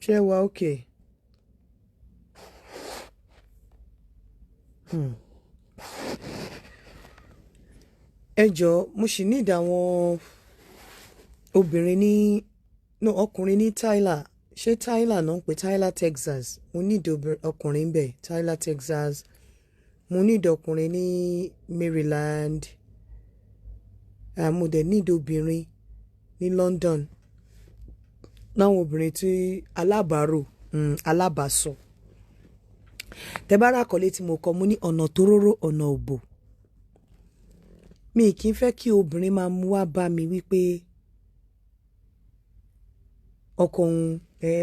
Ṣé wà okay? Ẹ jọ̀ọ́, mo ṣì need àwọn obìnrin ní no ọkùnrin ní Tyler. Ṣé Tyler náà ń pè Tyler, Texas? Mo need ọkùnrin bẹ́ẹ̀, Tyler, Texas. Mo need ọkùnrin ní Maryland. Mo dẹ̀ need obìnrin ní London. Láwọn obìnrin tí alábàárò, alábàásọ. Tẹ́ bá rákọ̀lé tí mo kọ, mo ní ọ̀nà tooro, ọ̀nà òbò. Mi kì í fẹ́ kí obìnrin máa mú wá bá mi wípé ọkọ òun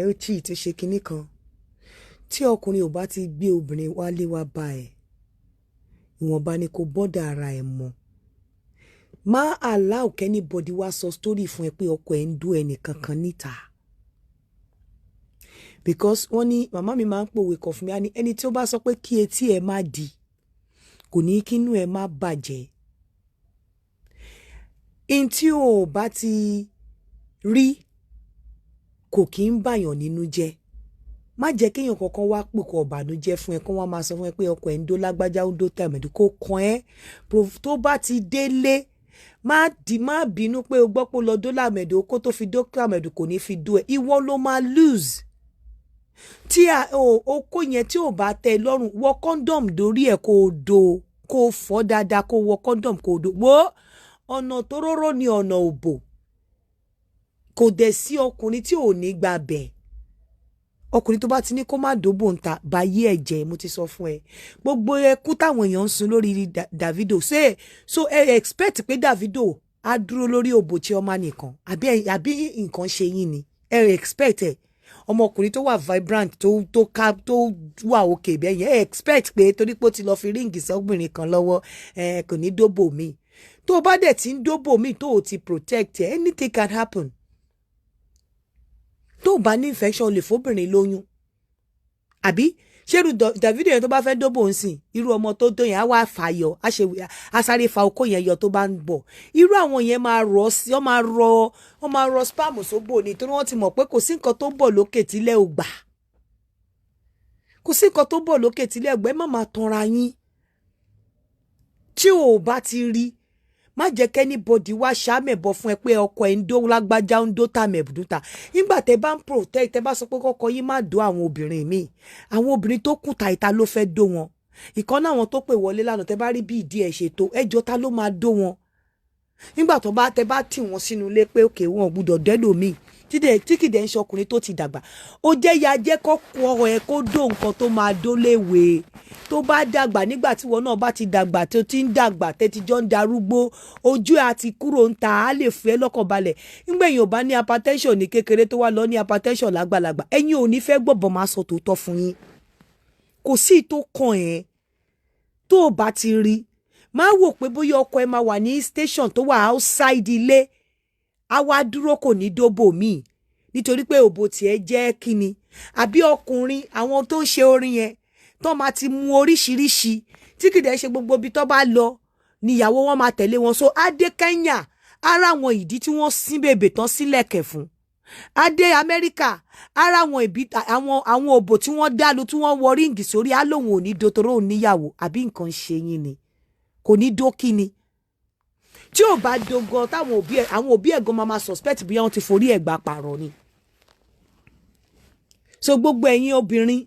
ó tí ti ṣe kinní kan. Tí ọkùnrin ò bá ti gbé obìnrin wálé wá bá ẹ, ìwọ̀nba ni kò bọ́dà ara ẹ̀ mọ́. Má allow anybody wá sọ story fún ẹ pé ọkọ ẹ̀ ń dó ẹnì kankan níta. Because wọ́n ní màmá mi máa ń pòwe kan fún mi, ní ẹni tí ó bá sọ pé kí etí ẹ má di, kò ní kí inú ẹ má bàjẹ́. In tí o bá ti rí kò kí ń bàyàn nínú jẹ́. Má jẹ́ kéèyàn kankan wá pòkọ̀ ọ̀bànújẹ́ fún ẹ kó wá máa sọ fún ẹ pé ọkọ ẹ̀ ń dó lágbájá ó ń dó tẹ̀mẹ̀dù kó kan ẹ́. Tó bá ti délé, má bínú pé o gbọ́ pé o lọ dó lámẹ̀dù kó tó fi dó lámẹ̀dù kò ní fi dó ẹ. Ìwọ ló máa lose. Tí okó yẹn tí ò bá tẹ́ lọ́rùn, wọ condom dórí ẹ̀ kó o do, kó o fọ́ dáadáa kó wọ condom kó o do. Wo ọ̀nà tooro ni ọ̀nà òbò. Kò dẹ̀ sí ọkùnrin tí ò ní gba bẹ̀. Ọkùnrin tó bá ti ní kó má dóbò ń ta bá yé ẹ̀jẹ̀, mo ti sọ fún ẹ. Gbogbo ẹkú táwọn èèyàn ń sun lórí Davido. So expect pé Davido á dúró lórí òbò tí ọmọ nìkan. Àbí nǹkan ṣe yín ni. Expect ẹ. Ọmọkùnrin tó wà vibrant tó wà òkè bẹ́ẹ̀ yẹn. Expect pé torí pé ó ti lọ fi ríǹgì sọ́gbìnrin kan lọ́wọ́ kò ní dóbò mi. Tó bá dẹ̀ ti ń dóbò mi tó o ti protect ẹ, anything can happen. Tó bá ní infection lè fóbìnrin lóyún. Àbí ṣerú Davido yẹn tó bá fẹ́ dóbò ń sìn, irú ọmọ tó dó yẹn á wá fàyọ, á sáré fa okó yẹn yọ tó bá ń bọ̀. Irú àwọn yẹn máa rọ sí, wọ́n máa rọ spam sóbò ni torí wọ́n ti mọ̀ pé kò sí nǹkan tó bọ̀ lókè tílẹ̀ ò gbà. Kò sí nǹkan tó bọ̀ lókè tílẹ̀ ò gbà, ẹ má máa tanra yín. Tí o bá ti rí, má jẹ́ kẹ́nibọ̀dì wá ṣàmẹ̀bọ̀ fún ẹ pé ọkọ ẹ̀ ń dó lágbájá ń dó tàmẹ̀bùdúta. Nígbà tẹ́ bá ń protect, tẹ́ bá sọ pé kọ́kọ́ yín má dó àwọn obìnrin míì. Àwọn obìnrin tó kù ta ló fẹ́ dó wọn. Ìkan náà àwọn tó pè wọlé lánàá, tẹ́ bá rí bí ìdí ẹ̀ ṣètò, ẹjọ́ ta ló máa dó wọn. Nígbà tó bá tẹ́ bá tì wọ́n sínú ilé pé òkè wọn ò gbúdọ̀ dẹ́lòmíì. Tí kìdẹ̀ ń ṣe ọkùnrin tó ti dàgbà. Ó jẹ́ ya jẹ́ kọ́kọ́ ẹ kó dó nǹkan tó máa dó léwe. Tó bá dàgbà nígbà tí wọn náà bá ti dàgbà tó ti ń dàgbà tẹ́tí jọ ń darúgbó, ojú ẹ̀ àti kúrò ń ta á lè fẹ́ lọ́kàn balẹ̀. Nígbà èèyàn bá ní hypertension ní kékeré tó wá lọ ní hypertension lágbàlagbà, ẹ̀yin ò ní fẹ́ gbọ́bọ̀ máa sọ tòótọ́ fún yín. Kò sí tó kàn ẹ́ tó bá ti rí. Má wò pé bóyá ọkọ ẹ máa wà ní station tó wà outside ilé. A wá dúró kò ní dóbò míì nítorí pé òbò tiẹ̀ jẹ́ kíni. Àbí ọkùnrin àwọn tó ń ṣe orin yẹn tó máa ti mú oríṣiríṣi tí kìdẹ̀ ṣe gbogbo ibi tó bá lọ níyàwó wọn máa tẹ̀lé wọn. So adé Kenya ara àwọn ìdí tí wọ́n sín bèbè tán sílẹ̀kẹ̀ fún. Adé Amẹ́ríkà ara àwọn ìbí àwọn òbò tí wọ́n dá lu tí wọ́n wọ ríǹgì sórí á lòun ò ní do toró ò níyàwó àbí nǹkan ṣe yín ni. Kò ní dó kíni. Tí ò bá dogan táwọn òbí ẹ̀ gan máa suspect bí wọ́n ti forí ẹ̀ gbà pààrọ̀ ni. So gbogbo ẹ̀yin obìnrin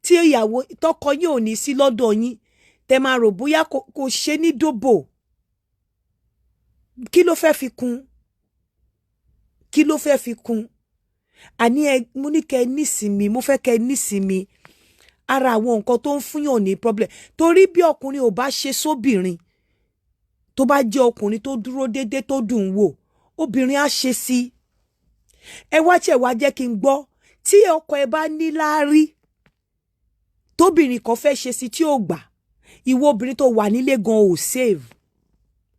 tí ìyàwó tọkọ yín ò ní sí lọ́dọ̀ yín, tẹ́ máa rò bóyá kò ṣe ní dóbò. Kí ló fẹ́ fi kún? Kí ló fẹ́ fi kún? Àní mo ní kẹ́ nísinmi, mo fẹ́ kẹ́ nísinmi. Ara àwọn nǹkan tó ń fúnyàn ní problem. Torí bí ọkùnrin ò bá ṣe sóbìnrin, tó bá jẹ́ ọkùnrin tó dúró déédéé tó dùn wò, obìnrin á ṣe sí. Ẹ wá jẹ́ kí n gbọ́, tí ọkọ ẹ bá ní láárí, tóbìnrin kan fẹ́ ṣe sí tí ò gbà, ìwọ obìnrin tó wà nílé gan ò save.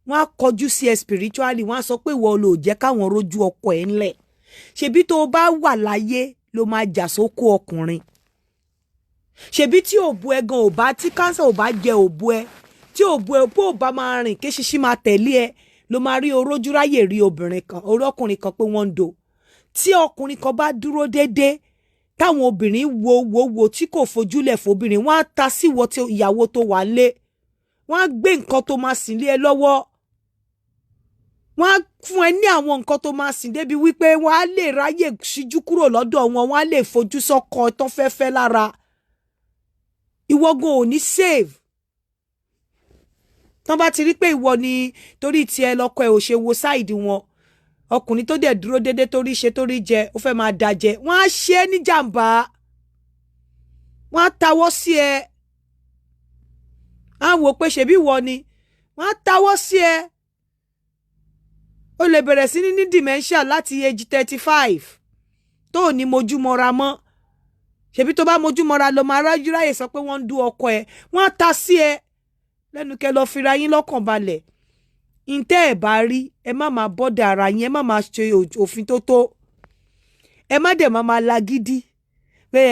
Wọ́n á kọjú sí ẹ spiritually, wọ́n á sọ pé ìwọ ló jẹ́ káwọn rojú ọkọ ẹ ńlẹ̀. Ṣebí tó bá wà láyé ló máa jà sóko ọkùnrin. Ṣebí tí òbú ẹ gan ò bá, tí cancer ò bá jẹ òbú ẹ, tí òbú ẹ bó bá máa rìn ké ṣíṣí máa tẹ̀lé ẹ, ló máa rí orójú ráyè rí obìnrin kan, ọkùnrin kan pé wọ́n ń do. Tí ọkùnrin kan bá dúró déédéé táwọn obìnrin wo tí kò fojúlẹ̀ fobìnrin, wọ́n á ta sí ìwọ tí ìyàwó tó wà lé, wọ́n á gbé nǹkan tó máa sìn lé ẹ lọ́wọ́, wọ́n á fún ẹ ní àwọn nǹkan tó máa sìn débi wípé wọ́n á lè ráyè ṣíjú kúrò lọ́dọ̀ wọn, wọ́n á lè fojú sọ́kọ tó fẹ́ lára. Ìwọ gan ò ní save. Tán bá ti rí pé ìwọ ni torí tiẹ̀ lọ́kọ ẹ ò ṣe wo side wọn, ọkùnrin tó dẹ̀ dúró dédé torí ṣe torí jẹ ó fẹ́ máa dajẹ, wọ́n á ṣe é ní jàǹbá, wọ́n á tawọ́ sí ẹ, á wò pé ṣebí ìwọ ni, wọ́n á tawọ́ sí ẹ. Ó lè bẹ̀rẹ̀ sí ní dementia láti age 35 tó ò ní mojúmọ́ra mọ́. Ṣebí tó bá mojúmọ́ra lọ máa ráyè sọ pé wọ́n ń dú ọkọ ẹ, wọ́n á ta sí ẹ lẹ́nu kẹ́ lọ fira yín lọ́kàn balẹ̀. Ntẹ́ ẹ̀ bá rí ẹ má máa bọ́dà ara yín, ẹ má máa ṣe òfin tó tó, ẹ má dẹ̀ máa lágídí pé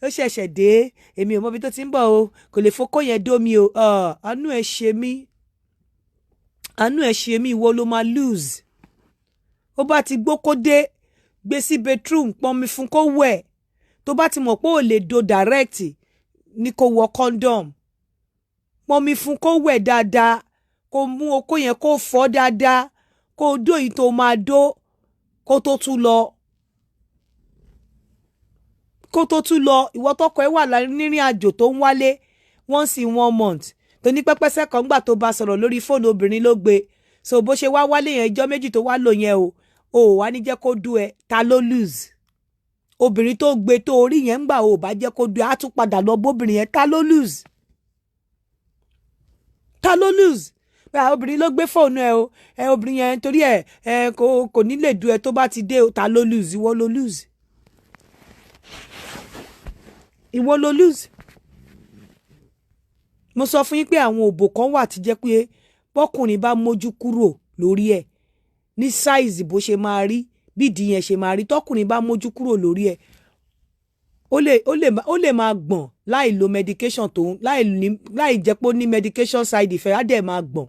ó ṣẹ̀ṣẹ̀ dé, èmi ò mọ ibi tó ti ń bọ̀ o, kò lè fokó yẹn dó mi o. Àánú ẹ ṣe mí, àánú ẹ ṣe mí, ìwọ ló máa lose. Ó bá ti gbókó dé, gbé sí bedroom, pọnmi fún kó wẹ̀. Tó bá ti mọ̀ pé ò lè do direct ní kó wọ condom, pọnmi fún kó wẹ̀ dáadáa, kó mú okó yẹn kó fọ́ dáadáa, kó dó yìí tó máa dó kó tó tún lọ. Ìwọ tọkọ ẹ wà nírìn àjò tó ń wálé once in 1 month, tó ní pẹ́pẹ́sẹ́ kan gbà tó bá sọ̀rọ̀ lórí fóònù obìnrin ló gbé, so bó ṣe wá wálé yẹn ìjọ́ méjì tó wá lò yẹn o wá ní jẹ́ kó dú ẹ, ta ló lose? Obìnrin tó gbé tó orí yẹn ń gbà o bá jẹ́ kó dú ẹ, á tún padà lọ bóbìnrin yẹn, ta ló lose? Ta ló lose? Obìnrin ló gbé fóònù ẹ o, obìnrin yẹn torí ẹ kò ní lè dú ẹ tó bá ti dé o, ta ló lose? Ìwọ ló lose. Ìwọ ló lose. Mo sọ fún yín pé àwọn òbò kan wà tí jẹ́ pé bọ́kùnrin bá mójú kúrò lórí ẹ̀ ní size bó ṣe máa rí, bí ìdí yẹn ṣe máa rí, tọkùnrin bá mójú kúrò lórí ẹ̀ ó lè máa gbọ̀n láì lo medication tó láì jẹ́ pé ó ní medication side effect, á dẹ̀ máa gbọ̀n.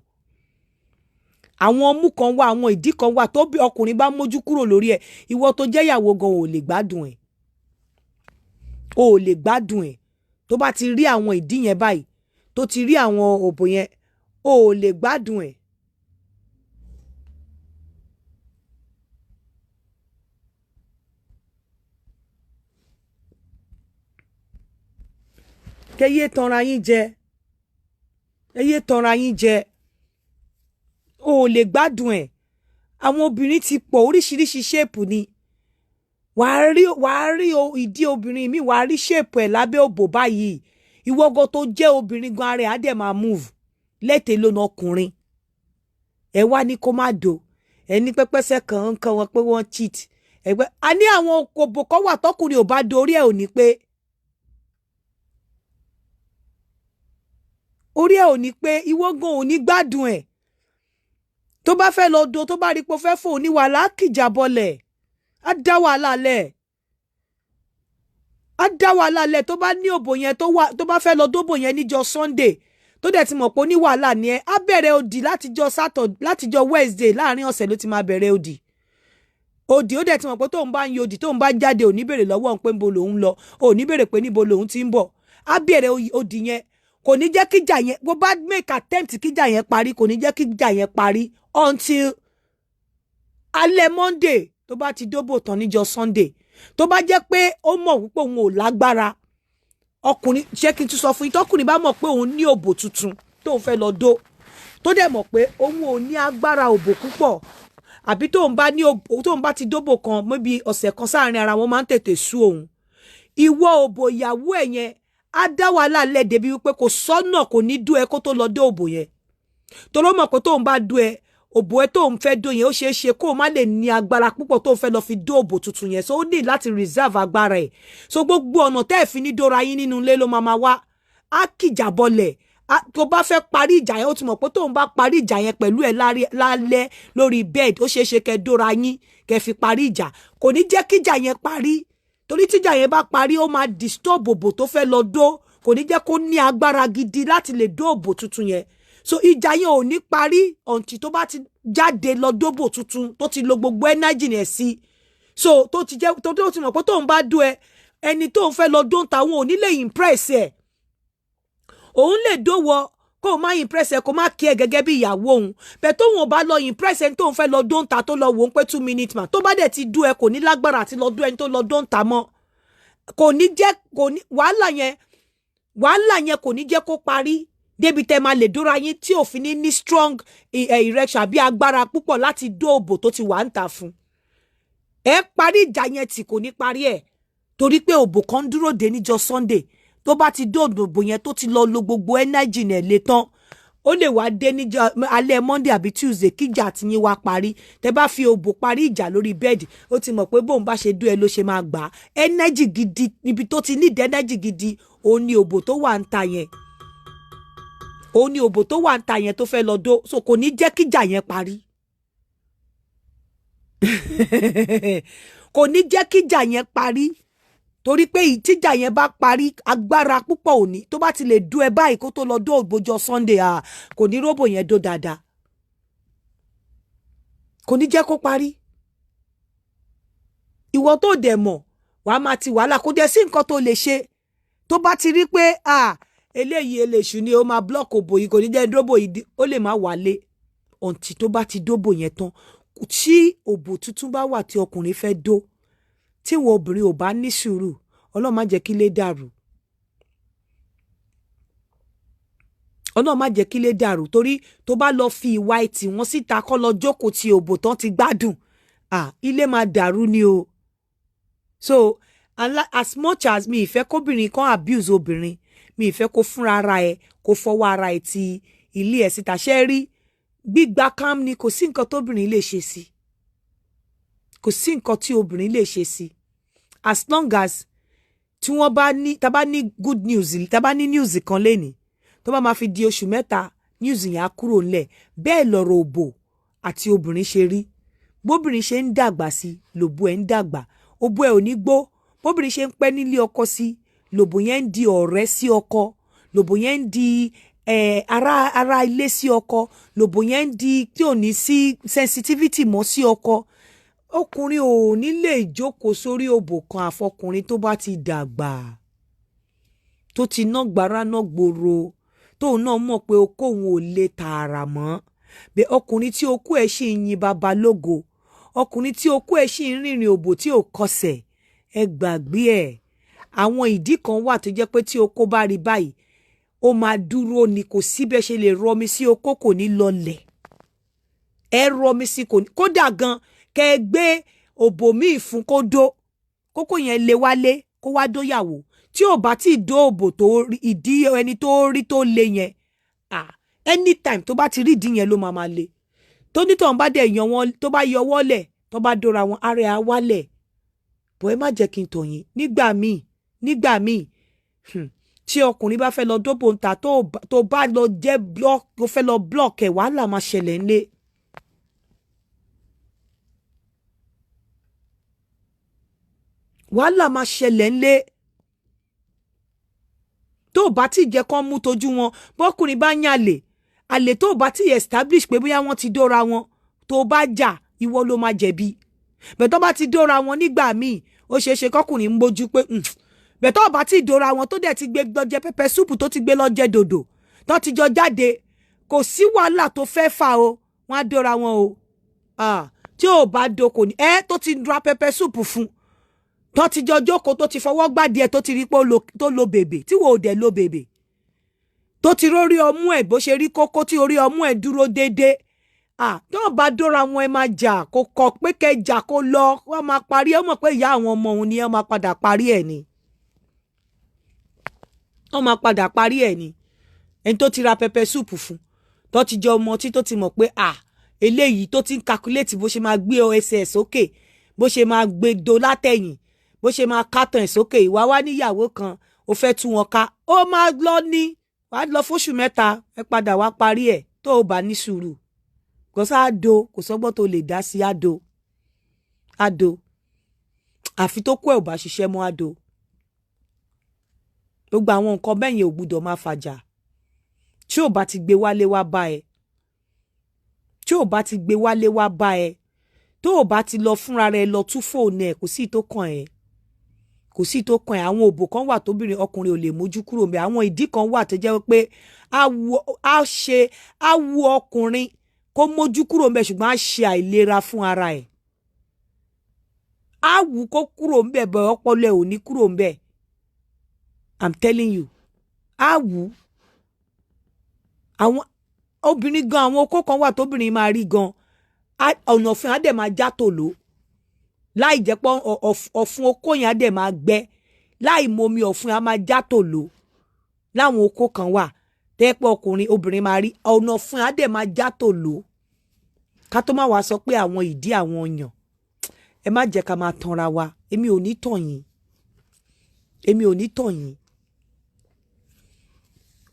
Àwọn ọmú kan wà, àwọn ìdí kan wà tó bí ọkùnrin bá mójú kúrò lórí ẹ̀, ìwọ tó jẹ́ ìyàwó gan ò lè gbádùn ẹ̀, ò lè gbádùn ẹ̀. Tó bá ti rí àwọn ìdí yẹn báyìí, tó ti rí àwọn òbò yẹn, ò lè gbádùn ẹ̀. Kẹ́yé tanra yín jẹ, ẹyé tanra yín jẹ, ò lè gbádùn ẹ̀. Àwọn obìnrin ti pọ̀ oríṣiríṣi ṣéèpù ni. Wàá rí ìdí obìnrin mi, wàá rí ṣéèpù ẹ̀ lábẹ́ òbò báyìí. Ìwọ́gọ́ tó jẹ́ obìnrin gan ara ẹ̀ á dẹ̀ máa move lẹ́tẹ̀ẹ́ lónà ọkùnrin. Ẹ wá ní kó má do, ẹ ní pẹ́pẹ́sẹ́ kan wọn pé wọ́n cheat. A ní àwọn òbò kan wà tọkùnrin ò bá dorí ẹ̀ ò ní pé. Orí ẹ̀ ò ní pé, ìwọ gan ò ní gbádùn ẹ̀. Tó bá fẹ́ lọ do, tó bá rí pé ó fẹ́ fò ní wàhálà, á kìjà bọlẹ̀, á dá wàhálà lẹ̀. Á dá wàhálà lẹ̀ tó bá ní òbò yẹn tó bá fẹ́ lọ dóbò yẹn níjọ́ Sunday, tó dẹ̀ ti mọ̀ pé ó ní wàhálà ni ẹ, á bẹ̀rẹ̀ òdì látijọ́ Wednesday, láàrin ọ̀sẹ̀ ló ti máa bẹ̀rẹ̀ òdì. Ó dẹ̀ ti mọ̀ pé tóun bá ń yodì, tóun bá jáde ò ní bèrè lọ́wọ́ òun pé níbo lòun lọ, ò ní bèrè pé níbo lòun ti ń bọ̀. Á bẹ̀rẹ̀ òdì yẹn, kò ní jẹ́ kíjà yẹn, bó bá make attempt kíjà yẹn parí, kò ní jẹ́ kíjà yẹn parí until alẹ́ Monday tó bá ti dóbò tán níjọ́ Sunday. Tó bá jẹ́ pé ó mọ̀ wípé òun ò lágbára, ọkùnrin ṣé kí n tún sọ fún yín, tọkùnrin bá mọ̀ pé òun ní òbò tuntun tóun fẹ́ lọ dó, tó dẹ̀ mọ̀ pé òun ò ní agbára òbò púpọ̀, àbí tóun bá ti dóbò kan maybe ọ̀sẹ̀ kan sáàrin ara wọn máa ń tètè sú òun. Ìwọ òbò ìyàwó ẹ̀ yẹn á dá wàhálà lẹ̀ débi wípé kò sọ́nà kò ní dó ẹ kó tó lọ dé òbò yẹn. Torí ó mọ̀ pé tóun bá dó ẹ, òbò ẹ tóun fẹ́ dó yẹn ó ṣeé ṣe kó má lè ní agbára púpọ̀ tóun fẹ́ lọ fi dó òbò tuntun yẹn, so ó ní láti reserve agbára ẹ̀. So gbogbo ọ̀nà tẹ́ ẹ̀ fi ní dóra yín nínú ilé ló máa wá, á kìjà bọlẹ̀. Tó bá fẹ́ parí ìjà yẹn, ó ti mọ̀ pé tóun bá parí ìjà yẹn pẹ̀lú ẹ̀ lálẹ́ lórí bed, ó ṣeé ṣe kẹ́ dóra yín kẹ́ fi parí ìjà. Kò ní jẹ́ kíjà yẹn parí, torí tíjà yẹn bá parí ó máa disturb òbò tó fẹ́ lọ dó, kò ní jẹ́ kó ní agbára gidi láti lè dó òbò tuntun yẹn. So ìjà yẹn ò ní parí until tó bá ti jáde lọ dóbò tuntun tó ti lo gbogbo energy yẹn sí. So tó ti mọ̀ pé tóun bá dó ẹ, ẹni tó ń fẹ́ lọ dóńtà wọn ò ní lè impress ẹ̀ òun lè dówọ kó o má impress ẹ kó má kí ẹ gẹ́gẹ́ bí ìyàwó òun bẹ́ẹ̀ tó wọn bá lọ impress ẹni tó ń fẹ́ lọ dóńtà tó lọ wò ó pé 2 minutes man tó bá dẹ̀ ti dú ẹ kò ní lágbára àti lọ dú ẹni tó lọ dóńtà mọ́ kò ní jẹ́ wàhálà yẹn kò ní jẹ́ kó parí débi tẹ́ máa lè dúra yín tí òfin ní strong erection àbí agbára púpọ̀ láti dóòbò tó ti wà ń tà fún ẹ parí ìjà yẹn tí kò ní parí ẹ̀ torí pé òbò kan dúró dé níjọ́ Sunday tó bá ti dóòbò yẹn tó ti lọ lo gbogbo energy nẹ̀ lé tán ó lè wá dé níjọ́ alẹ́ Monday àbí Tuesday kíjà tí yín wá parí tẹ́ bá fi òbò parí ìjà lórí bẹ́ẹ̀dì ó ti mọ̀ pé bóun bá ṣe dú ẹ ló ṣe máa gbà á energy gidi níbi tó ti need energy gidi òun ni òbò tó wà ń ta yẹn òun ni òbò tó wà ń ta yẹn tó fẹ́ lọ dó so kò ní jẹ́ kíjà yẹn parí kò ní jẹ́ kíjà yẹn parí torí pé tíjà yẹn bá parí agbára púpọ̀ òní tó bá ti lè dú ẹ báyìí kó tó lọ dó ògbójọ Sunday kò ní róbò yẹn dó dáadáa kò ní jẹ́ kó parí ìwọ tó dẹ̀ mọ̀ wàá máa ti wàhálà kó dẹ̀ sí nǹkan tó lè ṣe tó bá ti rí pé eléyìí eléṣù ni ó máa block òbò yìí kò ní jẹ́ dóbò yìí ó lè má wálé ọ̀ǹtì tó bá ti dóbò yẹn tán tí òbò tuntun bá wà tí ọkùnrin fẹ́ dó tí wọn obìnrin ò bá ní sùúrù Ọlọ́run má jẹ́ kí lé dàrú Ọlọ́run má jẹ́ kí lé dàrú torí tó bá lọ fi ìwà ẹtì wọn síta kọ́ lọ jókòó ti òbò tán ti gbádùn ilé máa dàrú ni o so as much as mi ìfẹ́ kóbìnrin kan abuse obìnrin mi ìfẹ́ kó fúnra ara ẹ kó fọwọ́ ara ẹ ti ilé ẹ̀ síta ṣe rí gbígba calm ni kò sí nǹkan tóbìnrin lè ṣe sí kò sí nǹkan tí obìnrin lè ṣe sí as long as tí wọ́n bá ní tá bá ní good news tá bá ní news kan lénìí tó bá máa fi di oṣù mẹ́ta news yẹn á kúrò ńlẹ̀ bẹ́ẹ̀ lọ̀rọ̀ òbò àti obìnrin ṣe rí bóbìnrin ṣe ń dàgbà sí lòbò ẹ̀ ń dàgbà òbò ẹ̀ ò ní gbó bóbìnrin ṣe ń pẹ́ nílé ọkọ sí lòbò yẹn ń di ọ̀rẹ́ sí ọkọ lòbò yẹn ń di ara ilé sí ọkọ lòbò yẹn ń di tí ò ní sí sensitivity mọ́ sí ọkọ ọkùnrin ò ní lè jókòó sórí òbò kan àfọkùnrin tó bá ti dàgbà tó ti ná gbàrà ná gbòòrò tóun náà mọ̀ pé okó òun ò lè tààrà mọ́ bẹ́ẹ̀ ọkùnrin tí okó ẹ̀ ṣì ń yin baba lógo ọkùnrin tí okó ẹ̀ ṣì ń rìnrìn òbò tí ò kọsẹ̀ ẹ gbàgbé ẹ̀ àwọn ìdí kan wà tó jẹ́ pé tí okó bá rí báyìí ó máa dúró ni kò síbẹ̀ ṣe lè rọmi sí okó kò ní lọlẹ̀ ẹ rọmi sí kò ní kódà gan kẹ́ gbé òbò míì fún kó dó kókó yẹn lé wálé kó wá dóyàwó tí ò bá tí ì dó òbò tó ìdí ẹni tó rí tó lé yẹn anytime tó bá ti rí ìdí yẹn ló máa le tó nítàn bá dẹ̀ yan wọn tó bá yọ wọ́lẹ̀ tó bá dóra wọn ara ẹ̀ á wálẹ̀ bọ́ ẹ má jẹ́ kí n tọ̀ yín nígbà míì tí ọkùnrin bá fẹ́ lọ dóbò ń ta tó bá lọ jẹ́ tó fẹ́ lọ block ẹ̀ wàhálà máa ṣẹlẹ̀ ńlé. wàhálà máa ṣẹlẹ̀ ńlé tó bá tí jẹ́ kán mú tójú wọn bọ́kùnrin bá ń yàlè àlè tó bá tí establish pé bóyá wọ́n ti dóra wọn tó bá jà ìwọ ló máa jẹ̀bi bẹ̀tọ́ bá ti dóra wọn nígbà míì ó ṣeéṣe kọkùnrin ń bójú pé bẹ̀tọ́ bá ti dóra wọn tó dẹ̀ ti gbé lọ jẹ pẹpẹ súpù tó ti gbé lọ jẹ dòdò tó ti jọ jáde kò sí wàhálà tó fẹ́ fà o wọ́n á dóra wọn o tí ò bá doko ní tó ti ra pẹpẹ súpù fún tó ti jọ jókòó tó ti fọwọ́ gbàdí ẹ̀ tó ti rí pé tó lo bèbè tí wò ó dẹ̀ lo bèbè tó ti rórí ọmú ẹ̀ bó ṣe rí kókó tí orí ọmú ẹ̀ dúró déédéé tó bá dóra wọn ẹ máa jà kó kọ pé kẹjà kó lọ wọn máa parí ẹ mọ̀ pé ìyá àwọn ọmọ òun ni ẹ máa padà parí ẹ ni wọn máa padà parí ẹ ni ẹni tó ti ra pẹpẹ súùpù fún tó ti jẹ ọmọ tí tó ti mọ̀ pé eléyìí tó ti ń calculate bó ṣe máa gbé ẹsẹ̀ ẹ̀ sókè bó ṣe máa gbé do látẹ̀yìn bó ṣe máa kátàn ẹ̀ sókè ìwà wá níyàwó kan ó fẹ́ tú wọn ká ó máa lọ ní wàá lọ fóṣù mẹ́ta ẹ padà wá parí ẹ̀ tó o bá ní sùúrù kò sáàdó kò sọ́gbọ́n tó lè dá sí àdó àfi tó kó ẹ̀ ò bá ṣiṣẹ́ mọ́ àdó gbogbo àwọn nǹkan bẹ́ẹ̀ yẹn ò gbúdọ̀ máa fàjà tí ò bá ti gbé wálé wá bá ẹ tí ò bá ti gbé wálé wá bá ẹ tó ò bá ti lọ fúnra rẹ lọ tú fóònù ẹ kò sí tó kàn ẹ kò sí tó kan ẹ̀. Àwọn òbò kan wà tóbìnrin ọkùnrin ò lè mójú kúrò ńbẹ̀. Àwọn ìdí kan wà tó jẹ́ pé á wu ọkùnrin kó mójú kúrò ńbẹ̀ ṣùgbọ́n á ṣe àìlera fún ara ẹ̀. Á wù kó kúrò ńbẹ̀ bọ̀ ọpọlọ ẹ̀ ò ní kúrò ńbẹ̀. I'm telling you. Á wù. Àwọn obìnrin gan, àwọn okó kan wà tóbìnrin máa rí gan. Ọ̀nà ọ̀fun á dẹ̀ máa já tòló. Láì jẹ́ pé ọ̀fun okó yẹn á dẹ̀ máa gbẹ. Láì momi ọ̀fun á máa já tòló. Láwọn okó kan wà tẹ́ pé obìnrin máa rí ọ̀nà ọ̀fun á dẹ̀ máa já tòló. Ká tó má wá sọ pé àwọn ìdí àwọn ọyàn. Ẹ má jẹ́ ká máa tanra wa. Èmi ò ní tàn yín. Èmi ò ní tàn yín.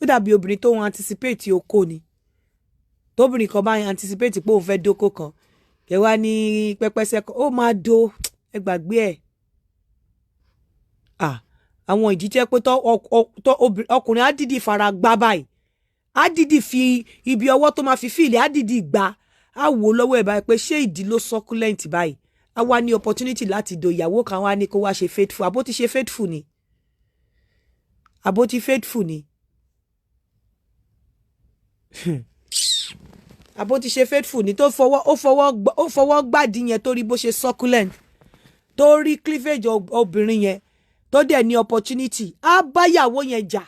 Ó dàbí obìnrin tó ń anticipate okó ni. Tóbìnrin kan bá anticipate pé òun fẹ́ dóko kan. Kẹ wá ní pẹ́pẹ́sẹ́ kan. Ó máa do. Ẹ gbàgbé ẹ̀. Àwọn ìdí jẹ́ pé ọkùnrin á dìdì fara gbá báyìí. Á dìdì fi ibi ọwọ́ tó máa fi fíìlì á dìdì gbá. Á wò lọ́wọ́ ẹ̀ báyìí pé ṣé ìdí ló succulent báyìí. Á wá ní opportunity láti do ìyàwó kan wá ní kó wá ṣe faithful. Àbó ti ṣe faithful ni. Àbó ti faithful ni. Àbó ti ṣe faithful ni tó fọwọ́ gbàdí yẹn tó rí bó ṣe succulent. Tó rí cleavage obìnrin yẹn. Tó dẹ̀ ní opportunity. Á báyàwó yẹn jà.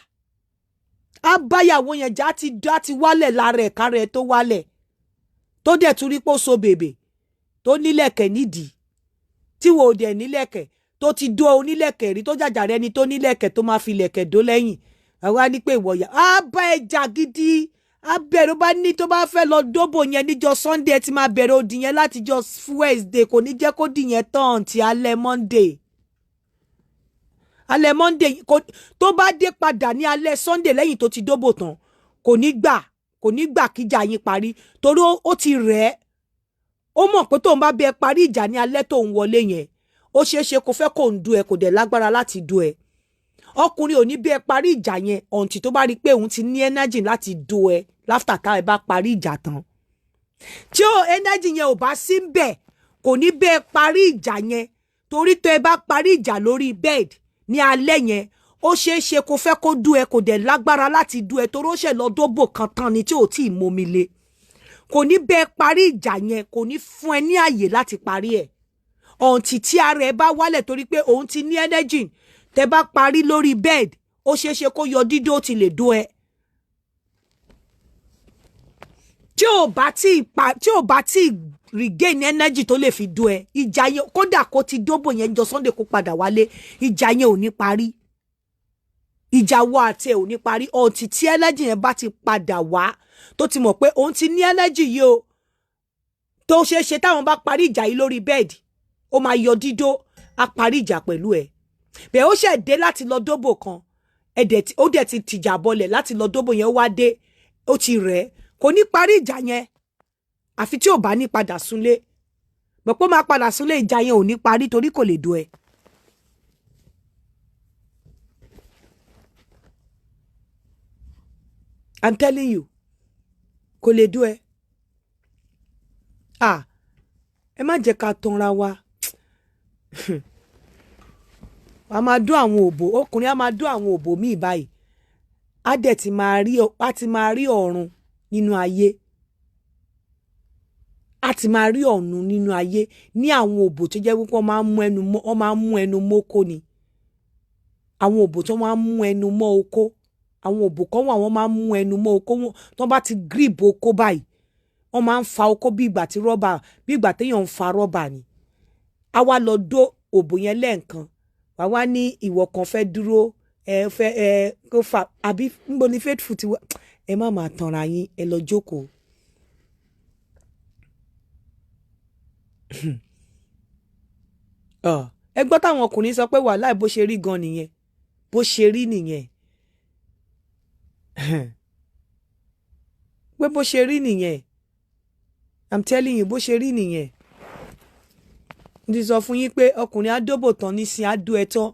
Á báyàwó yẹn jà á ti wálẹ̀ lára ẹ̀ kára ẹ̀ tó wálẹ̀. Tó dẹ̀ tún rí pé ó so bèbè. Tó nílẹ̀kẹ̀ nídìí. Tí wo dẹ̀ nílẹ̀kẹ̀. Tó ti dó onílẹ̀kẹ̀ rí tó jàjà rẹ ni tó nílẹ̀kẹ̀ tó máa fi lẹ̀kẹ̀ dó lẹ́yìn. Àwa ní pé ìwọ̀yà. Á bá ẹ jà gidi. Á bẹ̀rẹ̀ bá ní tó bá fẹ́ lọ dóbò yẹn níjọ́ Sunday ti máa bẹ̀rẹ̀ òdì yẹn láti jọ́ Wednesday kò ní jẹ́ kó dì yẹn tán ti alẹ́ Monday. Alẹ́ Monday tó bá dé padà ní alẹ́ Sunday lẹ́yìn tó ti dóbò tán kò ní gbà kíjà yín parí torí ó ti rẹ̀ ẹ́. Ó mọ̀ pé tóun bá bẹ parí ìjà ní alẹ́ tóun wọlé yẹn ó ṣeéṣe kó fẹ́ kó ń du ẹ kò dẹ̀ lágbára láti du ẹ. Ọkùnrin ò ní bẹ parí ìjà yẹn ọ̀ǹtì tó bá rí pé òun ti ní energy láti du ẹ láfta tá ẹ bá parí ìjà tán. Tí energy yẹn ò bá sí ń bẹ̀ kò ní bẹ parí ìjà yẹn torí tó ẹ bá parí ìjà lórí bed ní alẹ́ yẹn ó ṣeéṣe kó fẹ́ kó du ẹ kò dẹ̀ lágbára láti du ẹ torí ó ṣẹ̀ lọ dóbò kan tán ni tí ò tí ì momi le. Kò ní bẹ́ẹ̀ parí ìjà yẹn kò ní fún ẹ ní àyè láti parí ẹ̀. Ọ̀ǹtì tí ara ẹ bá wálẹ̀ torí pé òun ti ní energy tẹ bá parí lórí bed ó ṣeéṣe kó yọ dídó ti lè dó ẹ. Tí ò bá tí regain energy tó lè fi dó ẹ ìjà yẹn kódà kó ti dóbò yẹn jọ Sunday kó padà wálé ìjà yẹn ò ní parí. Ìjà wo àti ẹ̀ ò ní parí ọ̀ǹtì tí energy yẹn bá ti padà wá tó ti mọ̀ pé òun ti ní energy yìí o tó ṣeéṣe táwọn bá parí ìjà yìí lórí bẹ́ẹ̀dì ó máa yọ dídó á parí ìjà pẹ̀lú ẹ̀. Bẹ́ẹ̀ ó ṣẹ̀ dé láti lọ dóbò kan ó dẹ̀ ti tìjà bọlẹ̀ láti lọ dóbò yẹn ó wá dé ó ti rẹ̀ kò ní parí ìjà yẹn àfi tí ò bá ní padà súnlé bọ̀pọ̀ máa padà súnlé ìjà yẹn ò ní parí torí kò lè dó ẹ. I'm telling you kò lè dó ẹ. Ẹ má jẹ́ ká tanra wa. A máa dó àwọn òbò ọkùnrin á máa dó àwọn òbò míì báyìí á dẹ̀ ti máa rí ọ̀run nínú ayé. Á ti máa rí ọ̀run nínú ayé ní àwọn òbò tó jẹ́ wípé wọ́n máa ń mú ẹnu mọ́kó ni. Àwọn òbò tó máa ń mú ẹnu mọ́ okó. Àwọn òbò kan wà wọ́n máa ń mú ẹnu mọ́ okó tó bá ti grip okó báyìí wọ́n máa ń fa okó bí ìgbà téèyàn ń fa rọ́bà ni. A wá lọ dó òbò yẹn lẹ́ẹ̀kan wà wá ní ìwọ kan fẹ́ dúró kó fà àbí níbo ni faithful ti wá ẹ má máa tanra yín ẹ lọ jókòó. Ẹ gbọ́ táwọn ọkùnrin sọ pé wàhálà bó ṣe rí gan nìyẹn bó ṣe rí nìyẹn. Pé bó ṣe rí nìyẹn I'm telling you bó ṣe rí nìyẹn. Mo ti sọ fún yín pé ọkùnrin á dóbò tán nísìn á dó ẹ tán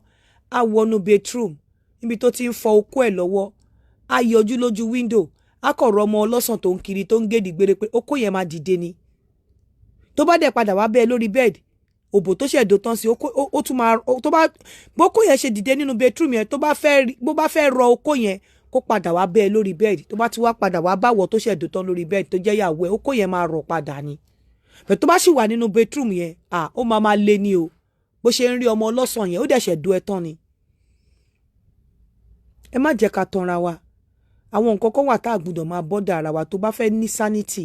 á wọnú bedroom níbi tó ti ń fọ okó ẹ̀ lọ́wọ́ á yọjú lójú window á kọ̀rọ̀ ọmọ ọlọ́sàn tó ń kiri tó ń gèdè gbére pé okó yẹn máa dìde ni. Tó bá dẹ̀ padà wá bẹ́ẹ̀ lórí bed òbò tó ṣẹ̀dọ̀ tán sí ó tún máa tó bá bókó yẹn ṣe dìde nínú bedroom yẹn bó bá fẹ́ rọ okó yẹn kó padà wá bẹ́ẹ̀ lórí bẹ́ẹ̀dì tó bá ti wá padà wá báwọ̀ tó ṣẹ̀dọ̀ tán lórí bẹ́ẹ̀dì tó jẹ́ ìyàwó ẹ̀ okó yẹn máa rọ̀ padà ni bẹ̀ tó bá sì wà nínú bedroom yẹn ó máa lé ní o bó ṣe ń rí ọmọ ọlọ́sàn yẹn ó dẹ̀ ṣẹ̀dọ̀ ẹ̀ tán ni. Ẹ má jẹ́ ká tanra wa àwọn nǹkan kan wà tá a gbọ́dọ̀ máa bọ́dà ara wa tó bá fẹ́ ní sanity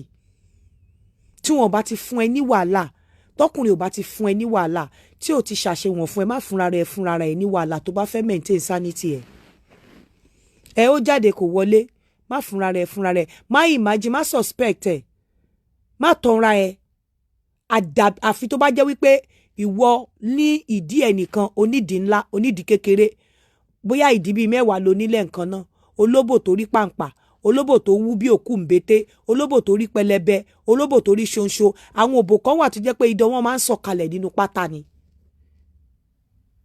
tí wọn bá ti fún ẹ ní wàhálà tọkùnrin ò bá ti fún ẹ ní wàhálà tí ò ti ṣàṣewọ̀n fún ẹ má fúnra rẹ ní wàhálà tó bá fẹ́ maintain sanity ẹ ó jáde kò wọlé má fúnra rẹ má imagine má suspect ẹ má tanra ẹ àfi tó bá jẹ́ wípé ìwọ ní ìdí ẹnìkan onídìí ńlá onídìí kékeré bóyá ìdí bíi 10 ló nílẹ̀ nǹkan náà olóbò tó rí pàǹpà olóbò tó wú bí òkú mbété olóbò tó rí pẹlẹbẹ olóbò tó rí ṣonṣo àwọn òbò kan wà tó jẹ́ pé idọ̀ wọn máa ń sọ̀kalẹ̀ nínú pátá ni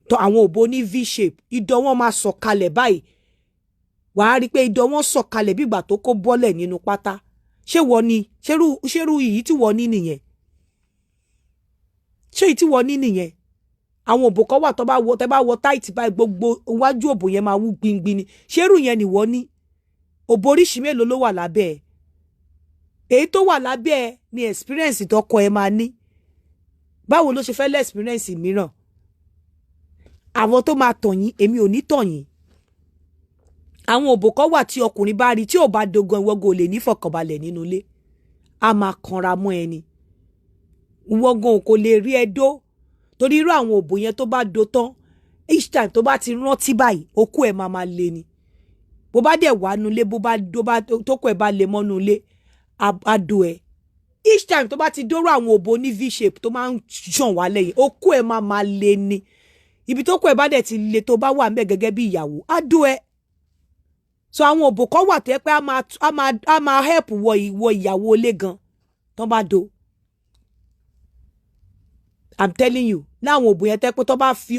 tó àwọn òbò ní v shape idọ̀ wọn máa sọ̀kalẹ̀ báyìí wàá rí pé idọ̀ wọn sọ̀kalẹ̀ bí ìgbà tó kó bọ́lẹ̀ nínú pátá ṣé wọ́n ní ṣerú yìí tí wọ́n ní nìyẹn ṣé èyí tí wọ́n ní nìyẹn àwọn òbò kan wà tó bá wọ táìtì báyìí gbogbo iwájú òbò yẹn máa wú gbingbin ni ṣerú yẹn ni wọ́n ní òbò oríṣi mélòó ló wà lábẹ́ ẹ̀ èyí tó wà lábẹ́ ẹ̀ ni experience tọkọ ẹ máa ní báwo ló ṣe fẹ́ lẹ́ experience mìíràn àwọn tó máa tàn yín èmi ò ní tàn yín àwọn òbò kan wà tí ọkùnrin bá rí tí ò bá dogan ìwọ́gò lè ní fọkànbalẹ̀ nínú ilé a máa kanra mọ́ ẹni ìwọ́gò kò lè rí ẹ dó torí irú àwọn òbò yẹn tó bá do tán each time tó bá ti rántí báyìí okú ẹ̀ máa lé ni bó bá dẹ̀ wà nulẹ̀ tó kọ ẹ̀ bá lè mọ́ nulẹ̀ àdó ẹ̀ each time tó bá ti dóró àwọn òbò ní v shape tó máa ń ṣàn wá lẹ́yìn okú ẹ̀ máa lé ni ibi tó kọ ẹ̀ bá dẹ̀ ti le tó bá wà ńbẹ̀ gẹ́gẹ́ bí ìyàwó àdó ẹ̀ so àwọn òbò kan wà tó yẹ pé a máa help wọ ìyàwó ilé gan tó bá do I'm telling you láwọn òbò yẹn tẹ́ pé tó bá fi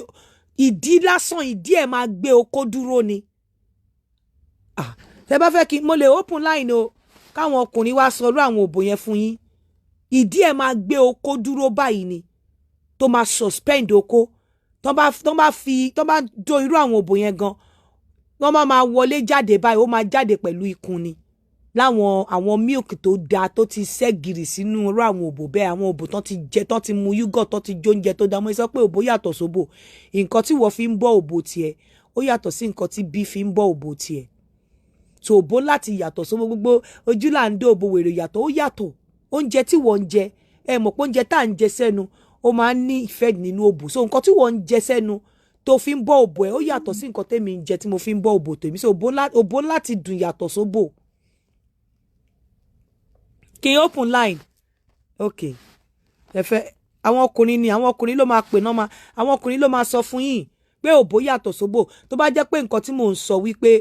ìdí lásán ìdí ẹ̀ máa gbé okó dúró ni tẹ́ bá fẹ́ kí mo lè open line o káwọn ọkùnrin wá sọ irú àwọn òbò yẹn fún yín ìdí ẹ̀ máa gbé okó dúró báyìí ni tó máa suspend okó tó bá do irú àwọn òbò yẹn gan wọ́n máa wọlé jáde báyìí ó máa jáde pẹ̀lú ikùn ni láwọn àwọn milk tó dáa tó ti ṣẹ́gìrì sínú irú àwọn òbò bẹ́ẹ̀ àwọn òbò tán ti jẹ tán ti mu yúgọ̀ tán ti jóúnjẹ tó dáa mo sọ pé òbò yàtọ̀ sóbò nǹkan tí wọ́n fi ń bọ́ òbò tiẹ̀ ó yàtọ̀ sí nǹkan tí bí fi ń bọ́ òbò tiẹ̀ so òbò láti yàtọ̀ sóbò gbogbo ojú là ń dé òbò wèrè yàtọ̀ ó yàtọ̀ oúnjẹ tí wọ́n ń jẹ ẹ mọ̀ pé oúnjẹ tá à ń jẹ sẹ́nu ó máa ń ní ìfẹ́ nínú òbò so nǹkan tí wọ́n ń jẹ sẹ́nu tó fi ń bọ́ òbò ẹ̀ ó yàtọ̀ sí nǹkan tẹ́mi ń jẹ tí mo fi ń bọ́ òbò tèmi so òbò láti dùn yàtọ̀ sóbò. Kí n open line okay ẹ fẹ́ àwọn ọkùnrin ló máa pè náà àwọn ọkùnrin ló máa sọ fún yín pé òbò yàtọ̀ sóbò tó bá jẹ́ pé nǹkan tí mò ń sọ wípé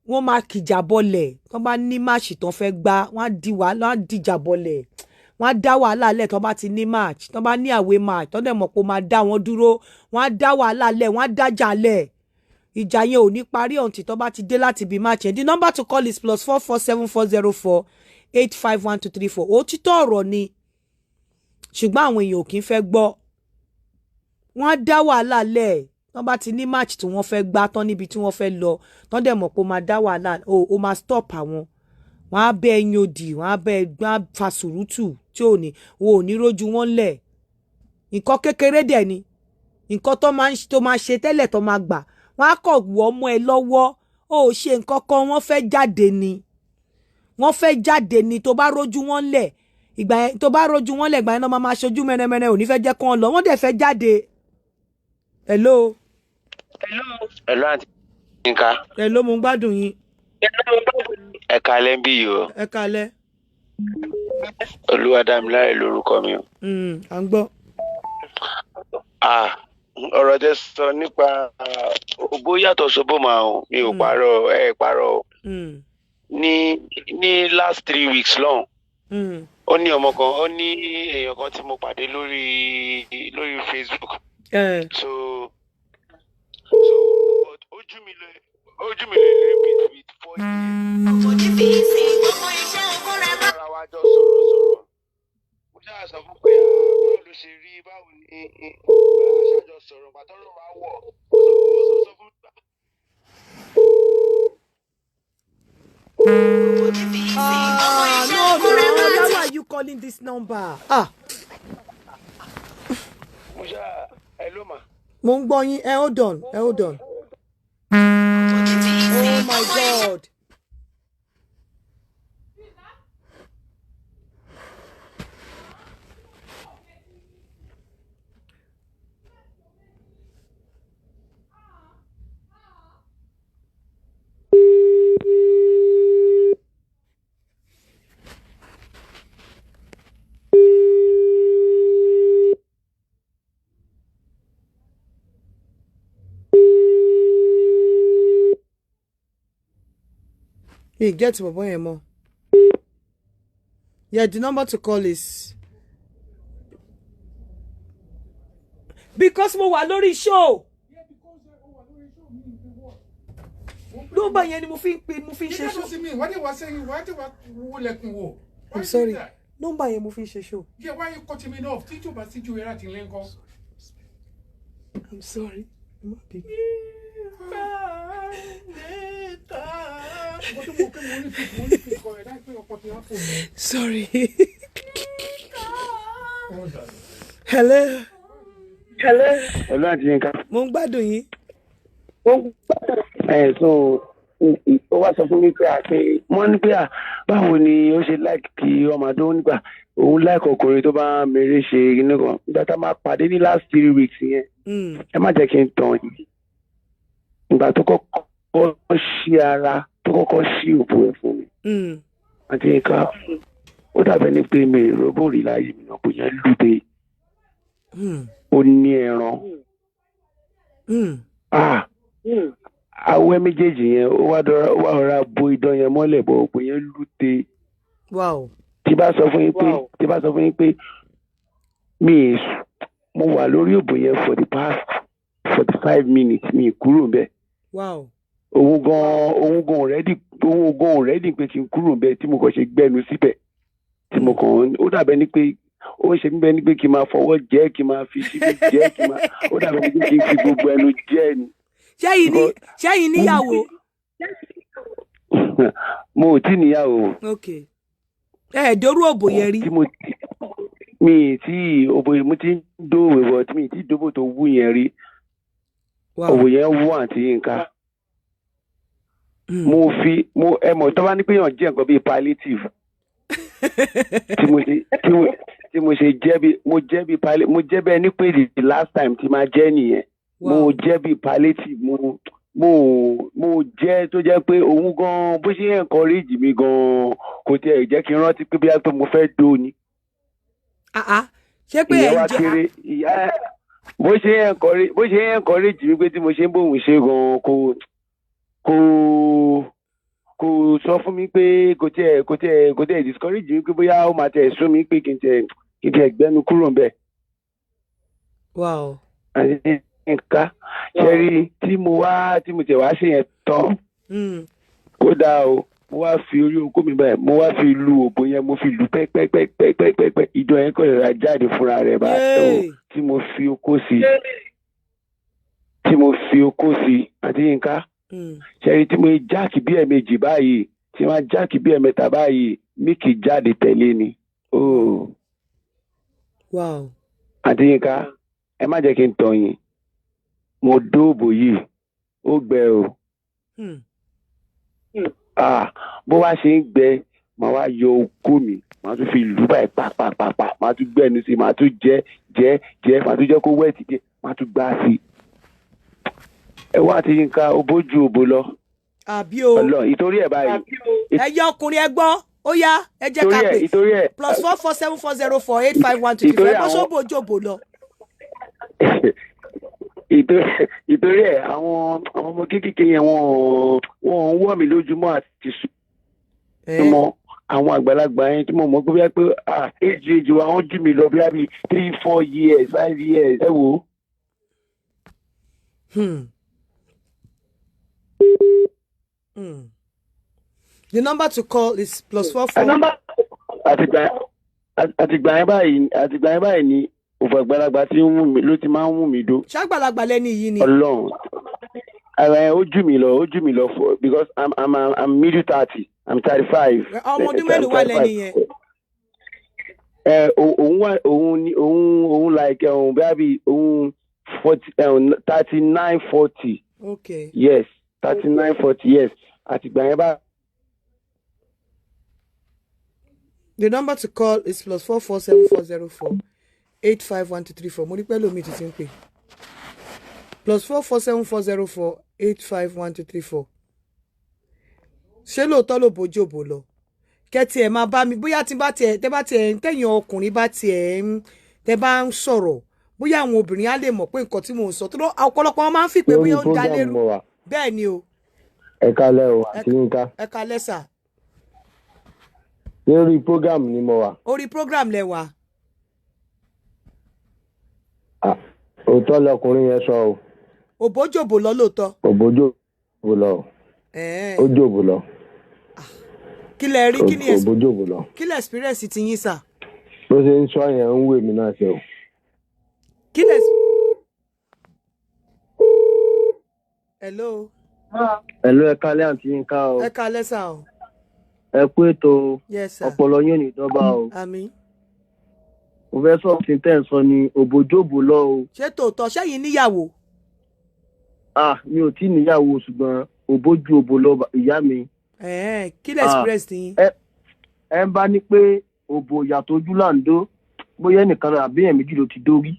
wọ́n máa kìjà bọ́lẹ̀ tó bá ní máàṣì tó fẹ́ gbá wọ́n á dìjà bọ́lẹ̀ wọ́n á dá wàhálà lẹ̀ tó bá ti ní match tó bá ní àwé match tó dẹ̀ mọ̀ pé ó máa dá wọn dúró wọ́n á dá wàhálà lẹ̀ wọ́n á dájà lẹ̀ ìjà yẹn ò ní parí ọ̀ǹtì tó bá ti dé láti ibi match yẹn the number to call is +447404851234 òtítọ́ ọ̀rọ̀ ni ṣùgbọ́n àwọn èèyàn ò kí ń fẹ́ gbọ́ wọ́n á dá wàhálà lẹ̀ tó bá ti ní match tí wọ́n fẹ́ gbá tán níbi tí wọ́n fẹ́ lọ tó dẹ̀ mọ̀ pé ó máa dá wàhálà ó máa stop àwọn wọ́n á bẹ ẹyin òdì wọ́n á bẹ gbọ́n fa sùrùtù tí ò ní wọn ò ní rójú wọn lẹ̀ nǹkan kékeré dẹ̀ ni nǹkan tó máa ṣe tẹ́lẹ̀ tó máa gbà wọ́n á kọ̀ wọ́ ọmọ ẹ lọ́wọ́ ó ṣe nǹkan kan wọ́n fẹ́ jáde ni tó bá rójú wọn lẹ̀ ìgbà yẹn tó bá rójú wọn lẹ̀ ìgbà yẹn náà máa ṣojú mẹ́rẹ́mẹ́rẹ́ ò ní fẹ́ jẹ́ kán lọ wọ́n dẹ̀ fẹ́ jáde. hello àǹtí Yínká. hello mo ń gbádùn yín. ẹ kalẹ́ bí yìí o. ẹ kalẹ́. Olúwadámiláre lórúkọ mi o. à ń gbọ́. ọ̀rọ̀ tẹ́ sọ nípa òbó yàtọ̀ sóbò máa ń mi ò parọ́ ẹ parọ́ o. ní last 3 weeks long ó ní ọmọ kan ó ní èèyàn kan tí mo pàdé lórí Facebook. so ojú mi lè repeat with 4 years. ara wa jọ sọ̀rọ̀ mo ṣáà sọ fún pé No. Why are you calling this number? Hello, ma. Mo ń gbọ́ yín. Hold on. Oh my God. Hey, get to boy more. Yeah, the number to call is because mo wà lórí show. Number yẹn ni mo fi ṣe show. I'm sorry. Number yẹn mo fi ṣe show. Yeah, why are you cutting me off? Teacher, but teacher, you're at Lincoln. I'm sorry. Sorry. Hello, Auntie Yinka. mo ń gbádùn yín. So ó wá sọ fún mi pé wọ́n ní pé báwo ni ó ṣe like kí ọmọ àdó nígbà òun like ọkùnrin tó bá mèrè ṣe inú kan nígbà tá a máa pàdé ní last 3 weeks yẹn ẹ má jẹ́ kí n tàn yín ìgbà tó kọ́kọ́ ṣí ara tó kọ́kọ́ ṣí òbò ẹ̀ fún mi Auntie Yinka ó dàbẹ̀ ní pé mi ìrọ́bù rí láyé mi náà kò yẹn lùdé ó ní ẹran awẹ́ méjèèjì yẹn ó wá ọ̀rá bo idán yẹn mọ́lẹ̀ bọ̀ òpó yẹn lùdé. Wow. tí bá sọ fún yín pé mo wà lórí òbò yẹn for the past 45 minutes mi kúrò bẹ́ẹ̀. Wow. òun gan already pé kí n kúrò bẹ́ẹ̀ tí mo kàn ṣe gbẹ́nu síbẹ̀ tí mo kàn ó dàbẹ́ ní pé ó ṣe bíbẹ́ ní pé kí n máa fọwọ́ jẹ́ kí n máa fi síbi jẹ́ ó dàbẹ́ ní pé kí n fi gbogbo ẹnu jẹ́ ni. ṣẹ́yìn níyàwó. mo ò tí níyàwó. Okay. Dórú òbò yẹn rí. mo ti ń dóòwò bọ̀ tí mi ti dóbò tó wú yẹn rí. òwò yẹn wú Auntie Yinka. ẹ mọ̀ tó bá ní pé yàn jẹ́ nǹkan bíi palliative. tí mo ṣe jẹ́ bẹ́ẹ̀ ní pé the last time tí máa jẹ́ nìyẹn. mo jẹ́ bíi palliative mo jẹ́ tó jẹ́ pé òun gan bó ṣe encourage mi gan kò tiẹ̀ jẹ́ kí n rántí pé bí a tó mo fẹ́ dó ni. ṣé pé ìyẹn wá kéré ìyá bó ṣe encourage mi pé tí mo ṣe ń bóun ṣe gan kò sọ fún mi pé kò tiẹ̀ discourage mi pé bóyá ó máa tẹ̀ sún mi pé kí n tiẹ̀ gbẹ́nu kúrò ń bẹ̀. Wow. Nǹkan ṣẹ́rí tí mo tẹ̀ wá ṣe yẹn tán kódà o mo wá fi orí okó mi báyìí mo wá fi lu òbò yẹn mo fi lu pẹ́pẹ́pẹ́pẹ́pẹ́ ìdán yẹn kò lè ra jáde fúnra rẹ̀ báyìí tí mo fi okó sí Auntie Yinka ṣẹ́rí tí mo jáàkì bí ẹ̀ẹ̀mejì báyìí tí wọ́n jáàkì bí ẹ̀ẹ̀mẹ́ta báyìí míìkì jáde tẹ̀lé ni. Wow. Auntie Yinka ẹ má jẹ́ kí n tàn yín. Mo dóòbò yìí ó gbẹ o. Bó wá ṣe ń gbẹ màá wá yọ okó mi màá tún fi lù báyìí pàpàpàpà màá tún gbẹnu sí màá tún jẹ màá tún jẹ kó wẹ́ẹ̀tì jẹ màá tún gbá sí. ẹ wá Auntie Yinka ó bójú òbò lọ. àbí o Ọlọ́run ìtorí ẹ̀ báyìí. ẹ yọ ọkùnrin ẹ gbọ́ ó yá ẹ jẹ́ ká pè +4474048512 ẹ bọ́ sóbò ojú òbò lọ. ìtorí ẹ̀ àwọn ọmọ kékeré yẹn wọ́n ń wọ̀ mí lójúmọ́ àti súnmọ́ àwọn àgbàlagbà yẹn tí mo mọ̀ pé age wa wọ́n jù mí lọ bí i 3-4 years 5 years ẹ wò ó. The number to call is +44. àtìgbà yẹn báyìí ni òfò àgbàlagbà tí ló ti máa ń wù mí dó. ṣàgbàlagbà lẹ́ni yìí ni. Ọlọ́run ara ẹ̀ ó jù mí lọ because I'm middle 30. I'm 35. ọmọ ọdún mélòó wà lẹ́ni yẹn. Òun like maybe 39, 40. Okay. Yes, 39, 40 yes. Àtìgbà yẹn bá. The number to call is +447404 851234. Mo rí pé lómi ti ń pè. +447404 851234. Ṣé lóòótọ́ ló bójòbó lọ? Kẹ́tì ẹ̀ máa bá mi bóyá tí bá tiẹ̀ tẹ̀yìn ọkùnrin bá tiẹ̀ tẹ́ bá ń sọ̀rọ̀ bóyá àwọn obìnrin á lè mọ̀ pé nǹkan tí mò ń sọ tó ọ̀pọ̀lọpọ̀ wọn máa ń fi pé bóyá ó ń dalérú. Bẹ́ẹ̀ ni o. Ẹ kálẹ́ o àti Yínká. Ẹ kálẹ́ sà. Lórí program ni mo wà. Orí program lẹ wà. Òótọ́ lọkùnrin yẹn sọ o. Òbójòbó lọ lóòótọ́. Òbójòbó lọ. Ó jòbó lọ. Kí lẹ rí kí ni òbójòbó lọ. Kí lẹ experience ti yín sà? Bó ṣe ń sọ yẹn ń wè mí náà ṣe o. Kí lẹ. Hello. Hello, ẹ kálẹ́ àǹtí Yínká o. Ẹ kálẹ́ sà o. Ẹ kú ètò ọpọlọ yín ní ìdọ́gba o. Àmín. Mo fẹ́ sọ tí tẹ́ ń sọ ni òbójòbó lọ o. Ṣé tòótọ́ ṣẹ́yìn níyàwó? Mi ò tí níyàwó ṣùgbọ́n òbójòbó lọ ìyá mi. Kí lẹ express yín? Ẹ ń bá ní pé òbò yàtọ̀ ojú láǹdó bóyá ẹnìkan àbí ẹ̀ méjì ló ti dórí.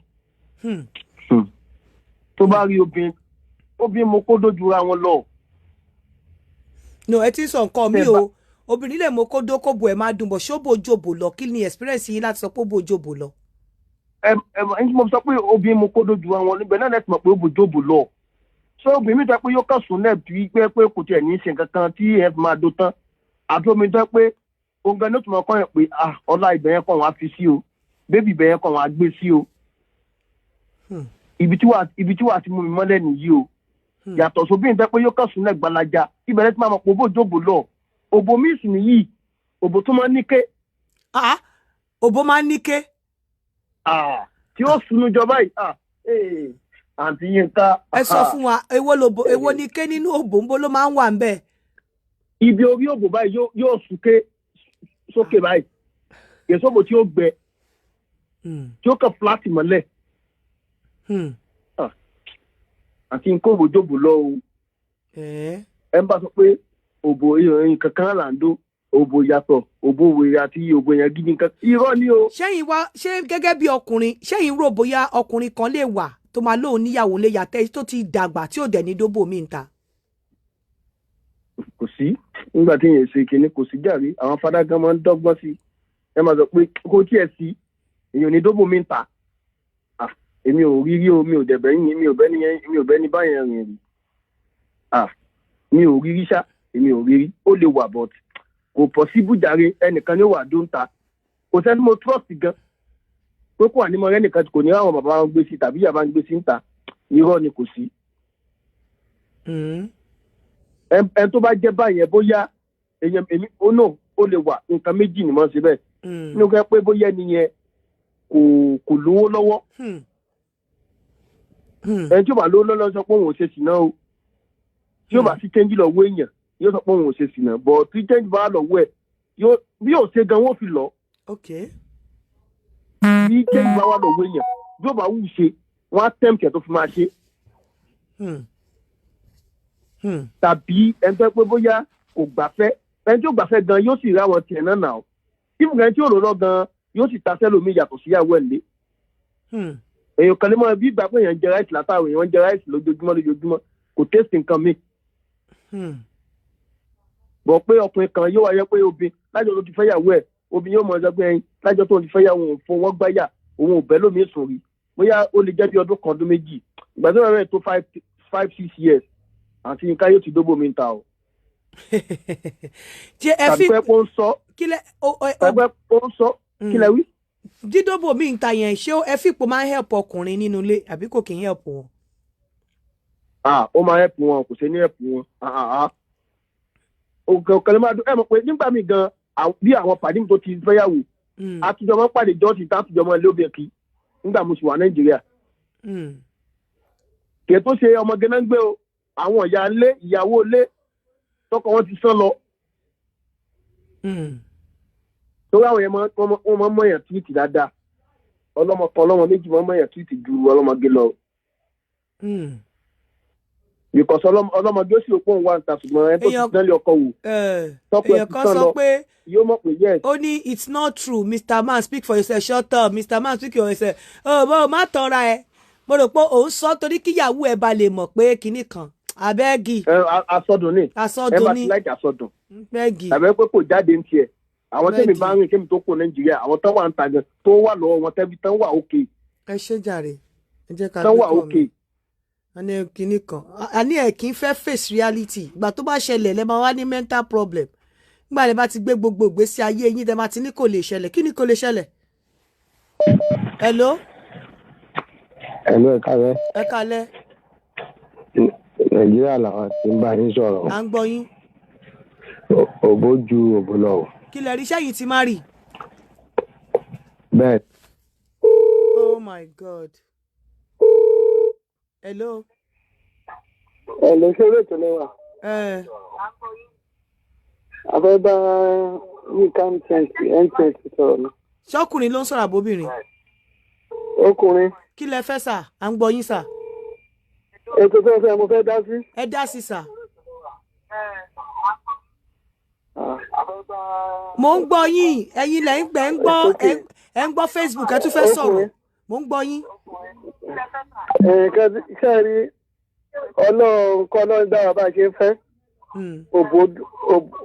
Tó bá rí obìnrin mo kó dójú ra wọn lọ. No, ẹ ti sọ nǹkan mi o. Obìnrin lè mọ kó dókòbò ẹ máa dùn bọ̀ ṣó bójòbó lọ kí ni experience yín láti sọ pé ó bójòbó lọ. Mo sọ pé obìnrin mo kó dójú ra wọn níbẹ̀ náà lẹ́tì mọ̀ pé ó bójòbó lọ. Ṣé obìnrin mi tẹ́ pé yóò kàn sùn náà bí pé kò tiẹ̀ ní í ṣe nǹkan kan tí ẹ máa do tán. Àti omi tẹ́ pé oúnjẹ ní òtún ọkọ yẹn pé ọlá ibẹ̀ yẹn kàn wá fi sí o bébì ibẹ̀ yẹn kàn wá gbé sí o. Ibi tí wàá ti mú mi mọ́lẹ̀ nìyí o. Yàtọ̀ sóbìnrin tẹ́ pé yóò kàn sùn náà gbalaja ibẹ̀ lẹ́tì máa mọ̀ pé ó bójòbó lọ. Òbò mi sì nìyí òbò tó máa ń níké. Òbò máa ń níké. Tí ó sunú jọ báyìí. Àǹtí Yínká. Ẹ sọ fún wa èwo ni ké nínú òbò ń bó ló máa ń wà ń bẹ̀. Ibi orí òbò báyìí yóò súnké sókè báyìí. Èso òbò tí ó gbẹ. Tí ó kàn fúláàtì mọ́lẹ̀. Àti nǹkan òbòjòbò lọ o. Ẹ ń bá sọ pé òbò ìrìn kankan là ń dó òbò yàtọ̀ òbò wèrè àti òbò yẹn gidi nǹkan irọ́ ni o. Ṣé gẹ́gẹ́ bí ọkùnrin ṣẹ́yìn rò bóyá ọkùnrin kan lè wà tó máa lóun níyàwó lè yàtẹ̀ tó ti dàgbà tí ò dẹ̀ ní dóbò mí ta. Kò sí nígbà tí yẹn ṣe kinní kò sí jàre àwọn fada gan máa ń dọ́gbọ́n sí ẹ máa sọ pé kó tiẹ̀ sí èèyàn ní dóbò mí ta. Èmi ò rí o mi ò dẹ̀bẹ̀ yín mi ò bẹ́ ní báyẹn rìn rí. Mi ò rí ṣá èmi ò rí ó lè wà but kò possible jàre ẹnìkan ní wà dó ń ta kò sẹ́ni mo trust gan pé kò wà ní mọ ẹnìkan kò ní àwọn bàbá wọn gbé sí tàbí ìyá bá ń gbé sí ń ta irọ́ ni kò sí. Ẹn tó bá jẹ́ báyẹn bóyá èmi ó lè wà nǹkan méjì ni mo ṣe bẹ́ẹ̀ nínú kẹ́ pé bóyá ẹni yẹn kò lówó lọ́wọ́ ẹni tí ó bá lówó lọ́wọ́ sọ pé òun ò ṣe sìnà o tí ó bá sí change lọ́wọ́ èèyàn yóò sọ pé òun ò ṣe sìnà bọ̀ tí change bá lọ́wọ́ ẹ̀ bí yóò ṣe gan wọ́n fi lọ. Bí change bá wà lọ́wọ́ èèyàn bí ó bá wù ṣe wọ́n á tẹ̀m̀kẹ̀ tó fi máa ṣe. Tàbí ẹni tó pé bóyá kò gbàfẹ́ ẹni tí ó gbàfẹ́ gan yóò sì rí àwọn tiẹ̀ náà nà ó ìfúnkẹ́ tí ò lò lọ gan yóò sì ta sẹ́lómi yàtọ̀ síyàwó ẹ̀ lé. Èèyàn kan lè mọ bí ìgbà pé èèyàn ń jẹ ráìsì látàwọn èèyàn ń jẹ ráìsì lójoojúmọ́ kò tẹ́sí nǹkan mi. Bọ̀ pé ọkùnrin kan yóò wáyé pé obìnrin lájọ tó ti fẹ́ yàwó ẹ̀ obìnrin yóò mọ ọjọ́ pé ẹyin lájọ tó ti fẹ́ yàwó òun fún wọn gbáyà òun ò bẹ́ lómi sùn rí bóyá ó lè jẹ́ bí ọdún kan ọdún méjì ìgbà tó rẹ̀ tó 5-6 years àti nǹkan yóò ti dóbò mi ta o. Tàbí pé ó ń sọ kí lẹ wí. Dídóbò mi ta yẹn ṣé ẹ fipò máa ń help ọkùnrin nínú ilé àbí kò kì í help wọn. Ó máa help wọn kò ṣe ní help wọn. Òkèlè máa dún ẹ mọ̀ pé nígbà míì gan bí àwọn pàdé mi tó ti fẹ́yàwó àtijọ́ máa ń pàdé jọ́ọ̀sì tàtijọ́ máa ń lé obìnrin kí nígbà mo sì wà Nàìjíríà. Kì í tó ṣe ọmọge náà ń gbé o àwọn ìyàwó ilé tọkọ wọn ti sán lọ tó láwọn yẹn wọ́n máa mọ̀ yàn tweet dáadáa ọlọ́mọ kan ọlọ́mọ méjì máa mọ̀ yàn tweet ju ọlọ́mọge lọ. because ọlọ́mọge ó sì òpó òun wà níta ṣùgbọ́n ẹni tó ti dán lé ọkọ wò. èèyàn kan sọ pé yóò mọ̀ pé yes. ó ní it's not true Mr. Man speak for yourself shut up Mr. Man speak for yourself mo má tanra ẹ mo rò pé òun sọ torí kíyàwó ẹ bá lè mọ̀ pé kinní kan abẹ́gì. asọdùn ni ẹ bá ti láìkì asọdùn àbẹ́ pé kò jáde ní tiẹ̀ àwọn tẹ́mi bá ń rìn kémi tó kù Nàìjíríà àwọn tán wà ń ta gan tó wà lọ́wọ́ wọn tẹ́bi tán wà òkè. ẹ ṣe jàre ẹ jẹ́ ká tán wà òkè. àní kinní kan àní ẹ̀ kì í fẹ́ face reality ìgbà tó bá ṣẹlẹ̀ lẹ́ máa wá ní mental problem nígbà lẹ́ bá ti gbé gbogbo ìgbésí ayé yín tẹ́ máa ti ní kò lè ṣẹlẹ̀ kí ni kò lè ṣẹlẹ̀. hello. hello ẹ kálẹ́. ẹ kálẹ́. Nàìjíríà làwọn ti ń bá yín sọ̀rọ̀. à ń gbọ́ yín. òbó ju òbó lọ. kí lẹ rí sẹ́yìn tí má rì. bẹ́ẹ̀. oh my god. hello. hello ṣé eré ètò lẹ́wà. afẹ́ bá yíká mtn sọ̀rọ̀ ni. ṣọ́kùnrin ló ń sọ̀rọ̀ àbóbìnrin. ọkùnrin. kí lẹ fẹ́ sà à ń gbọ́ yín sà. ètò tó fẹ́ mo fẹ́ dá sí. ẹ dá sí sà. mo ń gbọ́ yín ẹ̀yin lẹ ń gbọ́ ẹ ń gbọ́ Facebook ẹ tún fẹ́ sọ̀rọ̀ mo ń gbọ́ yín. kẹ́rí ọlọ́run kọ́ lọ́ọ́ dára bá a ṣe fẹ́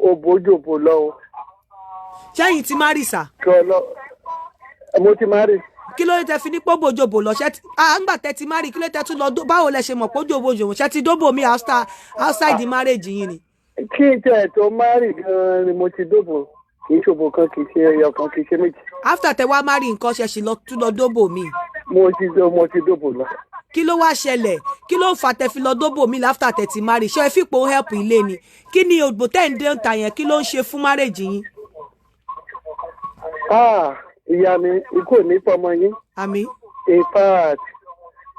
òbójòbò lọ o. ṣẹ́yìn ti má rì sà. mo ti má rì. kí ló tẹ fi ní pọ́ bòjòbò lọ ṣẹ́ ńgbà tẹ ti má rì kí ló tẹ tún lọ báwo lẹ ṣe mọ̀ pé bòjòbò ṣẹ́ ti dóbò mi outside the marriage yín ni. kí n tẹ̀ tó má rì gan-an ni mo ti dóbò kì í ṣòbò kan kì í ṣe ẹyọ kan kì í ṣe méjì. after tẹ wá má rì nǹkan ṣe ṣì tún lọ dóbò mi. mo ti dóbò lọ. kí ló wá ṣẹlẹ̀ kí ló fà tẹ fi lọ dóbò mi after tẹ ti má rì ṣé ẹ fipò help ilé ni kí ni ògbó tẹ̀ ń dé ń ta yẹn kí ló ń ṣe fún marriage yín. ìyá mi ikú ò ní fọmọ yín. àmín. in fact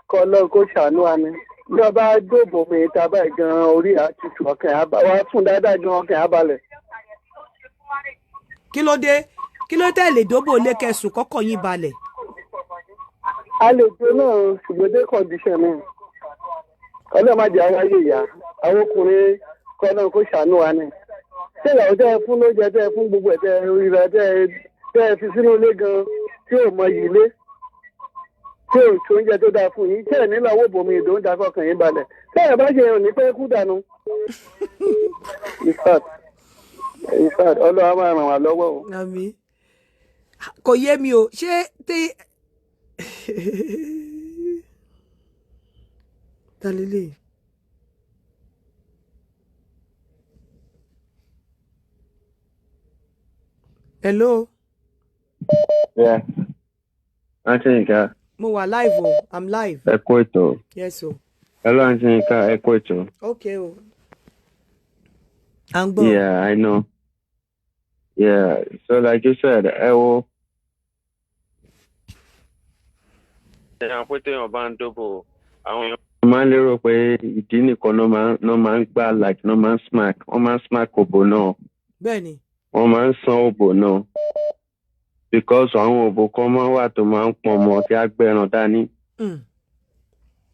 kọ́ lọ́n kó ṣàánú wa ni bí ọba dóbò mi ta báyìí gan-an orí àtútù ọkàn wa fún dáadáa gan ọkàn abalẹ̀. kí ló dé lè dóbò lé kẹsùn kọ́kọ́ yín balẹ̀. a lè gbé náà ṣùgbọ́n dé condition mi ọlọ́run má jẹ́ aráyé ìyá àwọn ọkùnrin kọ́ lọ́n kó ṣàánú wa ni. ṣé ìyàwó tẹ́ ẹ fún lóúnjẹ tẹ́ ẹ fún gbogbo ẹ̀ tẹ́ ẹ rí rẹ tẹ́ ẹ fi sínú ilé gan tí ò mọ yìí lé tí ò tó oúnjẹ tó dáa fún yín tẹ́ ẹ nílò owó bòmí ìdó ń dakọ̀ kàn yín balẹ̀ tẹ́ ẹ bá ṣe èrò ní pé kú dànù. in fact ọlọ́run máa ràn wá lọ́wọ́ o. àmín. kò yé mi o ṣé tí ta lélẹ̀. hello. yeah. Aunty Yinka. mo wà live o I'm live. ẹ kú ètò. yes o. hello Aunty Yinka ẹ kú ètò. okay o. à ń gbọ́. yeah I know. yeah so like you said ẹ wo. àwọn pété yàn bá ń dóbò àwọn èèyàn máa ń lérò pé ìdí nìkan náà máa ń gbà like náà máa ń smack wọ́n máa ń smack òbò náà. bẹ́ẹ̀ni. wọ́n máa ń san òbò náà because àwọn òbò kan máa wà tó máa ń pọn ọmọ tí á gbẹran dání.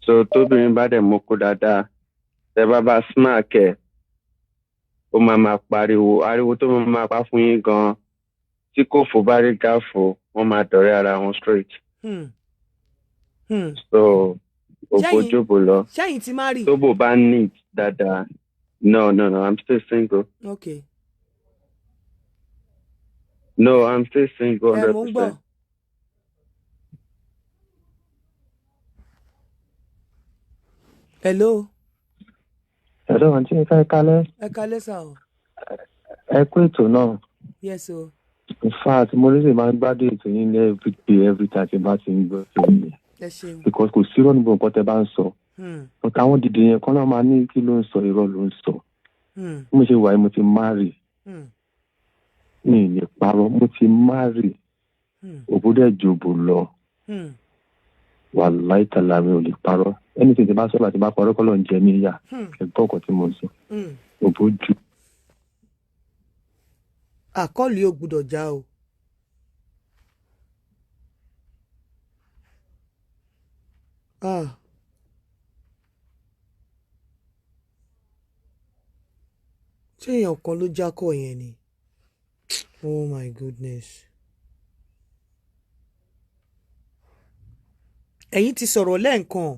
so tóbìnrin bá dẹ̀ mọ́kó dáadáa tẹ bá smack ẹ̀ ó máa pariwo ariwo tó máa pa fún yín gan-an tí kò fò bá rí gáfò wọ́n máa dọ̀rẹ́ ara wọn straight. so òbójúbò lọ ṣẹ́yìn ti má rí. tóbò bá neat dáadáa no I'm still single. okay. No, I'm still single 100%. mo ń gbọ́. hello. hello Aunty Yinka ẹ kálẹ́. ẹ kálẹ́ sà o. ẹ kú ètò náà. yes o. in fact mo rí sì máa ń gbádùn ètò yín ní every time tí bá ti ń gbọ́ sí mi. ẹ ṣeun. because kò sí irọ́ níbo nǹkan tẹ́ bá ń sọ. but àwọn dìde yẹn kan náà máa ní kí ló ń sọ irọ́ ló ń sọ. bí mo ṣe wà yìí mo ti marry. mi ì lè parọ́ mo ti marry. òbúdẹ̀ jòbò lọ. wàláì tàlà mi ò lè parọ́ anything tí bá sọ̀rọ̀ àti bá parọ́ kọ́ ló ń jẹ níyà ẹ̀gbọ́n ọkọ̀ tí mo sọ. òbójú. àkọlù yóò gbọ́dọ̀ já o. Ṣé èèyàn kan ló jákọ̀ yẹn ni? Oh my goodness. Ẹ̀yin ti sọ̀rọ̀ lẹ́ẹ̀kan.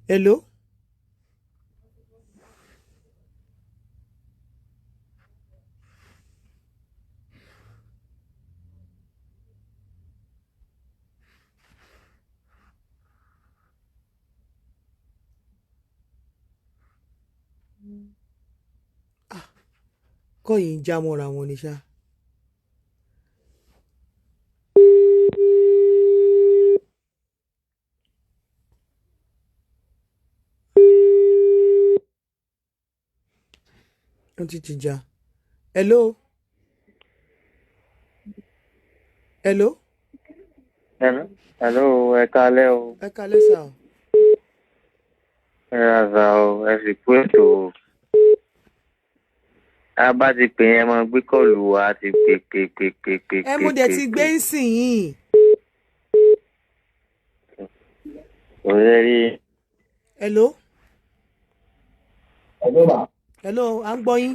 Hello? Kọ́ yìí ń já mọ́ra wọn ni ṣá. Wọ́n ti já. Hello? Hello? Hello, ẹ káalẹ́ o. Ẹ káalẹ́ sà o. Ẹ ràzà o, ẹ sì kú ètò o. A bá ti pè yẹn mọ gbé kọ́ọ̀lù wa ti pè. Ẹ mú dẹ̀ ti gbé ń sìn yìí. Òye rí. Hello? Hello ma. Hello, à ń gbọ́ yín.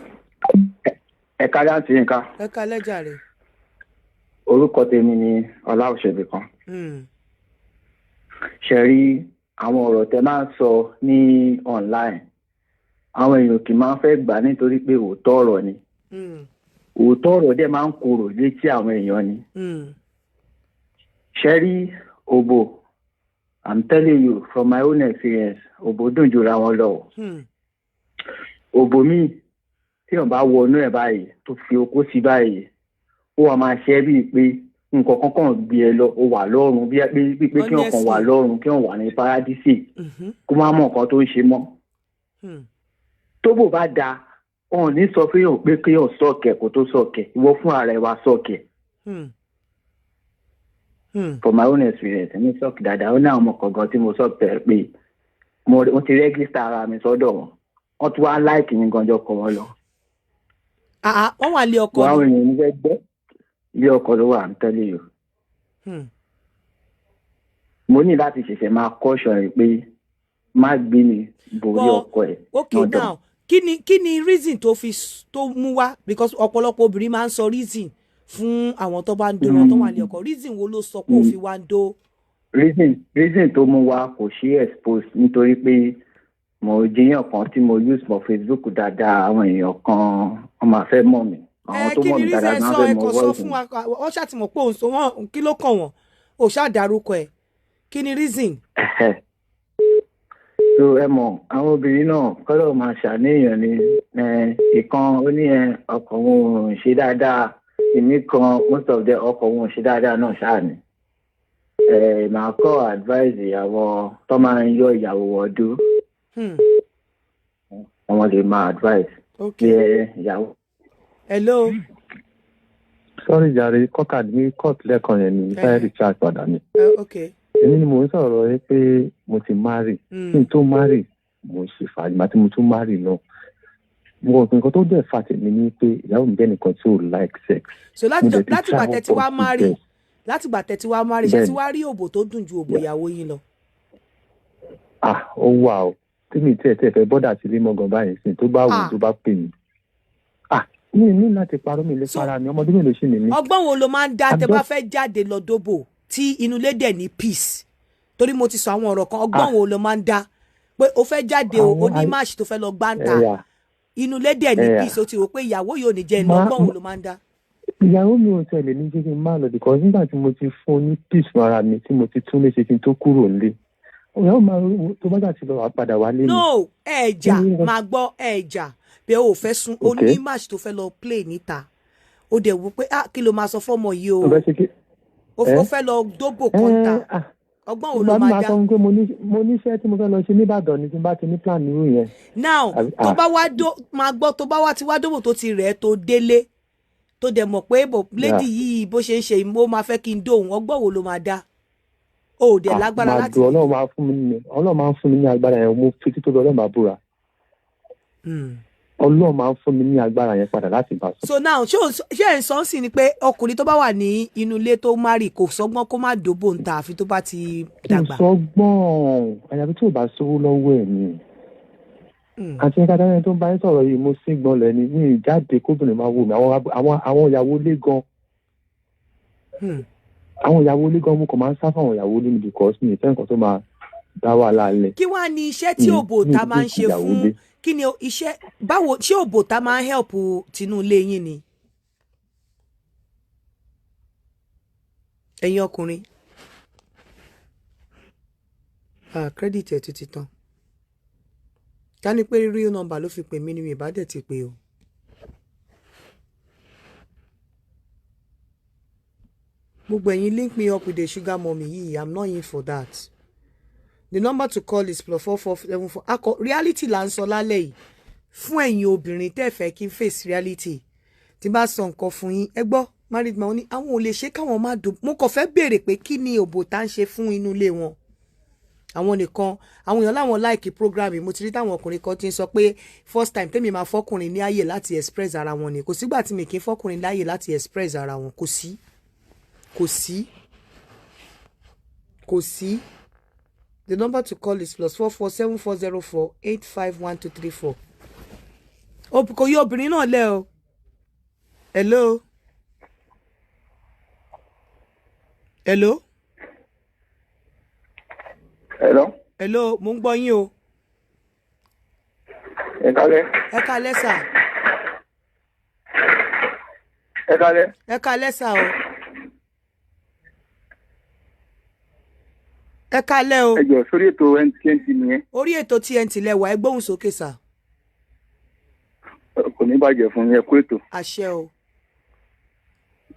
Ẹ káalẹ́ àǹtí Yínká. Ẹ káalẹ́ jàre. Orúkọ tèmi ni Ọláòṣèbí kan. Ṣe rí àwọn ọ̀rọ̀ tẹ máa ń sọ ní online. Àwọn èèyàn kì í máa ń fẹ́ gbà nítorí pé òótọ́ ọ̀rọ̀ ni. Òótọ́ ọ̀rọ̀ dẹ̀ máa ń korò létí àwọn èèyàn ni. Ṣe rí òbò, I'm telling you from my own experience, òbò dùn jura wọn lọ. Òbò míì tí wọ́n bá wọnú ẹ̀ báyìí tó fi okó sí báyìí, ó wà máa ṣe bíi pé nǹkan kankan gbé ẹ lọ, ó wà lọ́run bí pé kí ọkàn wà lọ́run, kí wọ́n wà ní paradísì, kó má mọ̀ nǹkan tó ń ṣe mọ́. Tóbò bá da, ọ̀hún ní sọ fún yàn pé kí yàn sọ̀kẹ̀ kó tó sọ̀kẹ̀, ìwọ fún ara ẹ wá sọ̀kẹ̀. For my own experience, ní sọ̀kì dáadáa, ó ní àwọn ọmọ kọ̀ọ̀kan tí mo sọ̀kẹ̀ pé mo ti rẹ́gísítà ara mi sọ́dọ̀ wọn, wọ́n tún wá láìkì ní ganjọ́ kọ wọn lọ. Wọ́n wà lé ọkọ ni. Àwọn èèyàn ń fẹ́ gbọ́ ilé ọkọ ló wà ń tẹ́lẹ̀ yìí. Mo ní láti ṣẹ̀ṣẹ̀ máa kọ́ṣọ̀ rẹ̀ pé má gbé ni borí ọkọ ẹ̀. Okay now kí ni reason tó mú wá, because ọ̀pọ̀lọpọ̀ obìnrin máa ń sọ reason fún àwọn tó bá ń do wọn tó wà lé ọkọ. Reason wo ló sọ pé ó fi wá ń do? Reason tó mú wá kò ṣe expose nítorí pé mo jiyàn kan tí mo use mo Facebook dáadáa, àwọn èèyàn kan wọ́n máa fẹ́ mọ̀ mí. Àwọn tó mọ̀ mí dáadáa máa fẹ́ mọ̀ wọ́ọ̀sì. Fún wa wọ́n ṣàtìmọ̀ pé òun sọ wọ́n kí ló kàn wọ́n ò ṣàdárúkọ ẹ̀, kí ni reason? So ẹ mọ̀ àwọn obìnrin náà kọ́lọ̀ máa ṣàníyàn ni ìkan ó ní ọkọ òun ò ṣe dáadáa, ìmí kan most of them ọkọ òun ò ṣe dáadáa náà ṣáà ni. Màá kọ́ advice ìyàwó tó máa ń yọ ìyàwó wọ́dú. Àwọn lè máa advice. Ìyàwó. Hello. Sorry jàre, kọ́kà ní court lẹ́ẹ̀kan yẹn ni fẹ́ recharge padà ni. Okay. Èmi ni mò ń sọ̀rọ̀ yẹn pé mo ti marry. Kí n tó marry, mo ṣe fàájì àti mo tún marry náà. Mo rò pé nǹkan tó dẹ̀ fà tèmi ni pé ìyàwó mi jẹ́ nìkan tí ò like sex. So láti gbà tẹ́tí wá marry, ṣé ti wá rí òbò tó dùn ju òbò ìyàwó yín lọ? Ó wà o. Tí mi tiẹ̀ fẹ́ bọ́dà sí ilé mọ́gàn báyìí sí tó bá wù tó bá pè mí. Mi ní láti parọ́ mi lè para mi, ọmọdé mélòó sì ni mí. Ọgbọ́n wo ló máa ń dá tẹ bá fẹ́ jáde lọ dóbò tí inú ilé dẹ̀ ní peace? Torí mo ti sọ àwọn ọ̀rọ̀ kan, ọgbọ́n wo ló máa ń dá pé o fẹ́ jáde o ní máàṣì tó fẹ́ lọ gbáǹtà, inú ilé dẹ̀ ní peace, o ti rò pé ìyàwó yóò ní jẹ́ inú, ọgbọ́n wo ló máa ń dá? Ìyàwó mi ò tẹ̀lé ní jẹ́ kí n má lọ because nígbà tí mo ti fún ní peace fún ara mi tí mo ti tún léṣe kí n tó kúrò nílé. Ìyàwó máa tó bá jà sí lọ wá padà wálé mi. No, ẹ̀jà máa gbọ́ ẹ̀jà pé o fẹ́ sùn, o ní match tó fẹ́ lọ play níta, o dẹ̀ wò pé kí ló máa sọ fọ́mọ yìí o fẹ́ lọ dóbò kọ́ńtà, ọgbọ́n wo ló máa dá? Ìgbà mi máa sọ pé mo níṣẹ́ tí mo fẹ́ lọ ṣe nìbàdàn ni tí n bá ti ní plan nírú yẹn. Now tó bá wá máa gbọ́ tó bá wá ti wá dóbò tó ti rẹ̀ tó délé tó dẹ̀ mọ̀ pé lady yìí bó ṣe ń ṣe mo máa fẹ́ kí n dóhùn, ọgbọ́n wo ló máa dá? O ò dẹ̀ lágbára láti. Ọlọ́run máa ń fún mi ní agbára yẹn, mo fi títí tó lọ Ọlọ́run máa búra. Ọlọ́run máa ń fún mi ní agbára yẹn padà láti bá sọ. So now ṣé ẹ̀ ń sọ sí ni pé ọkùnrin tó bá wà ní inú ilé tó marry kò sọ́gbọ́n kó má dóbò ń ta àfi tó bá ti dàgbà. Kò sọ́gbọ́n àyàfi tí ò bá sówó lọ́wọ́ ẹ̀ ni. Àti ẹ̀ka dáná tó ń bá yín sọ̀rọ̀ yìí mo sí gbọ́n lẹ́ni ní ìjáde kóbìnrin máa wò mí àwọn ìyàwó ilé gan. Àwọn ìyàwó ilé gan mo kàn máa ń sá fún àwọn ìyàwó ilé mi because mi ìfẹ́ nǹkan tó máa dá wàhálà lẹ̀. Kí wàá ní iṣẹ́ tí òbòtá máa ń ṣe fún kí ni iṣẹ́ báwo ṣé òbòtá máa ń help tinú ilé yín ni? Ẹ̀yin ọkùnrin credit ẹ̀ ti tán. Ká ní pé real number ló fi pè mí ni mi ìbá dẹ̀ ti pè o. Gbogbo ẹ̀yin link me up with the sugar mommy yìí, I'm not in for that. The number to call is +4474. Reality là ń sọ lálẹ́ yìí. Fún ẹ̀yin obìnrin tẹ́ fẹ́ kí n face reality. Tí bá sọ nǹkan fún yín, ẹ gbọ́ married man ní àwọn ò lè ṣe káwọn má dùn. Mo kàn fẹ́ béèrè pé kí ni òbòtá ń ṣe fún inú ilé wọn. Àwọn nìkan àwọn èèyàn láwọn like program mo ti rí táwọn ọkùnrin kan ti ń sọ pé first time tèmi máa fọkùnrin ní ààyè láti express ara wọn ni kò sígbà tí mi kì í fọkùnrin láàyè láti express ara wọn kò sí. The number to call is +447404851234. Kò yọ obìnrin náà lẹ́ o. Hello. Hello, mo ń gbọ́ yín o. Ẹ kálẹ́. Ẹ kálẹ́ sà. Ẹ kálẹ́. Ẹ kálẹ́ sà o. Ẹ kálẹ́ o. Ẹ jọ̀ọ́ sórí ètò TNT nìyẹn. Orí ètò TNT lẹ́wà ẹ gbóhùn sókè sà. Kò ní bàjẹ́ fún yín ẹ kú ètò. Àṣẹ o.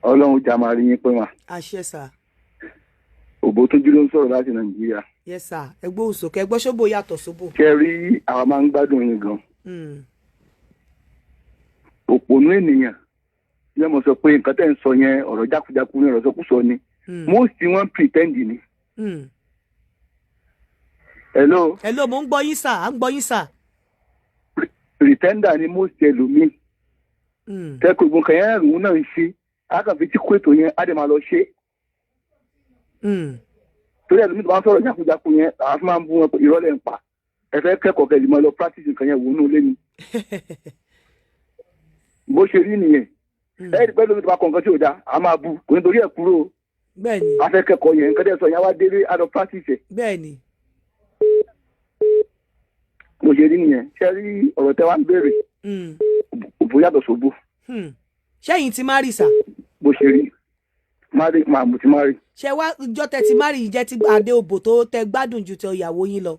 Ọlọ́run jà máa rí yín pé mà. Àṣẹ sà. Òbó tójú ló ń sọ̀rọ̀ láti Nàìjíríà. Yes sir, ẹ gbóhùn sókè ẹ gbọ́ ṣóbò yàtọ̀ sóbò. Ṣé rí àwa máa ń gbádùn yín gan. Òpònú ènìyàn yẹn mo sọ pé nǹkan tẹ́ ń sọ yẹn ọ̀rọ̀ jákujáku ní ọ̀rọ̀ sọkúsọ ni. Most tí wọ́n pretend ni. Hello, mo ń gbọ́ yín sà, à ń gbọ́ yín sà. Pretender ni most ẹlòmíì. Tẹ́kọ̀ ìgbọ̀n kan yẹn rùn náà ń ṣe, a kàn fi tí kó ètò yẹn, á dẹ̀ máa lọ ṣe. Torí ẹlòmíì tó máa ń sọ̀rọ̀ jákujáku yẹn, àwọn fi máa ń bú wọn pé ìrọ́lẹ̀ ń pa. Ẹ fẹ́ kẹ́kọ̀ọ́ kẹ́lì máa lọ practice nǹkan yẹn wò ó nù lé ni. Bó ṣe rí nìyẹn. Ẹ̀ẹ́dì pẹ́ lómi tó bá kọ̀ nǹkan tí ò dáa, a máa bu, kò ní torí ẹ̀ kúrò. Bẹ́ẹ̀ni. A fẹ́ kẹ́kọ̀ọ́ yẹn, nǹkan tẹ́ sọ yẹn wá délé, a lọ practice ẹ̀. Bẹ́ẹ̀ni. Mo ṣe rí nìyẹn ṣe rí ọ̀rọ̀ tẹ́ wá ń béèrè òbó yàtọ̀ sóbó. ṣẹ́yìn ti márì sà. bó ṣe rí márì mo ti márì. ṣe wá ìjọ tẹ ti márì yìí jẹ́ ti adé òbò tó tẹ gbádùn ju tẹ ìyàwó yín lọ.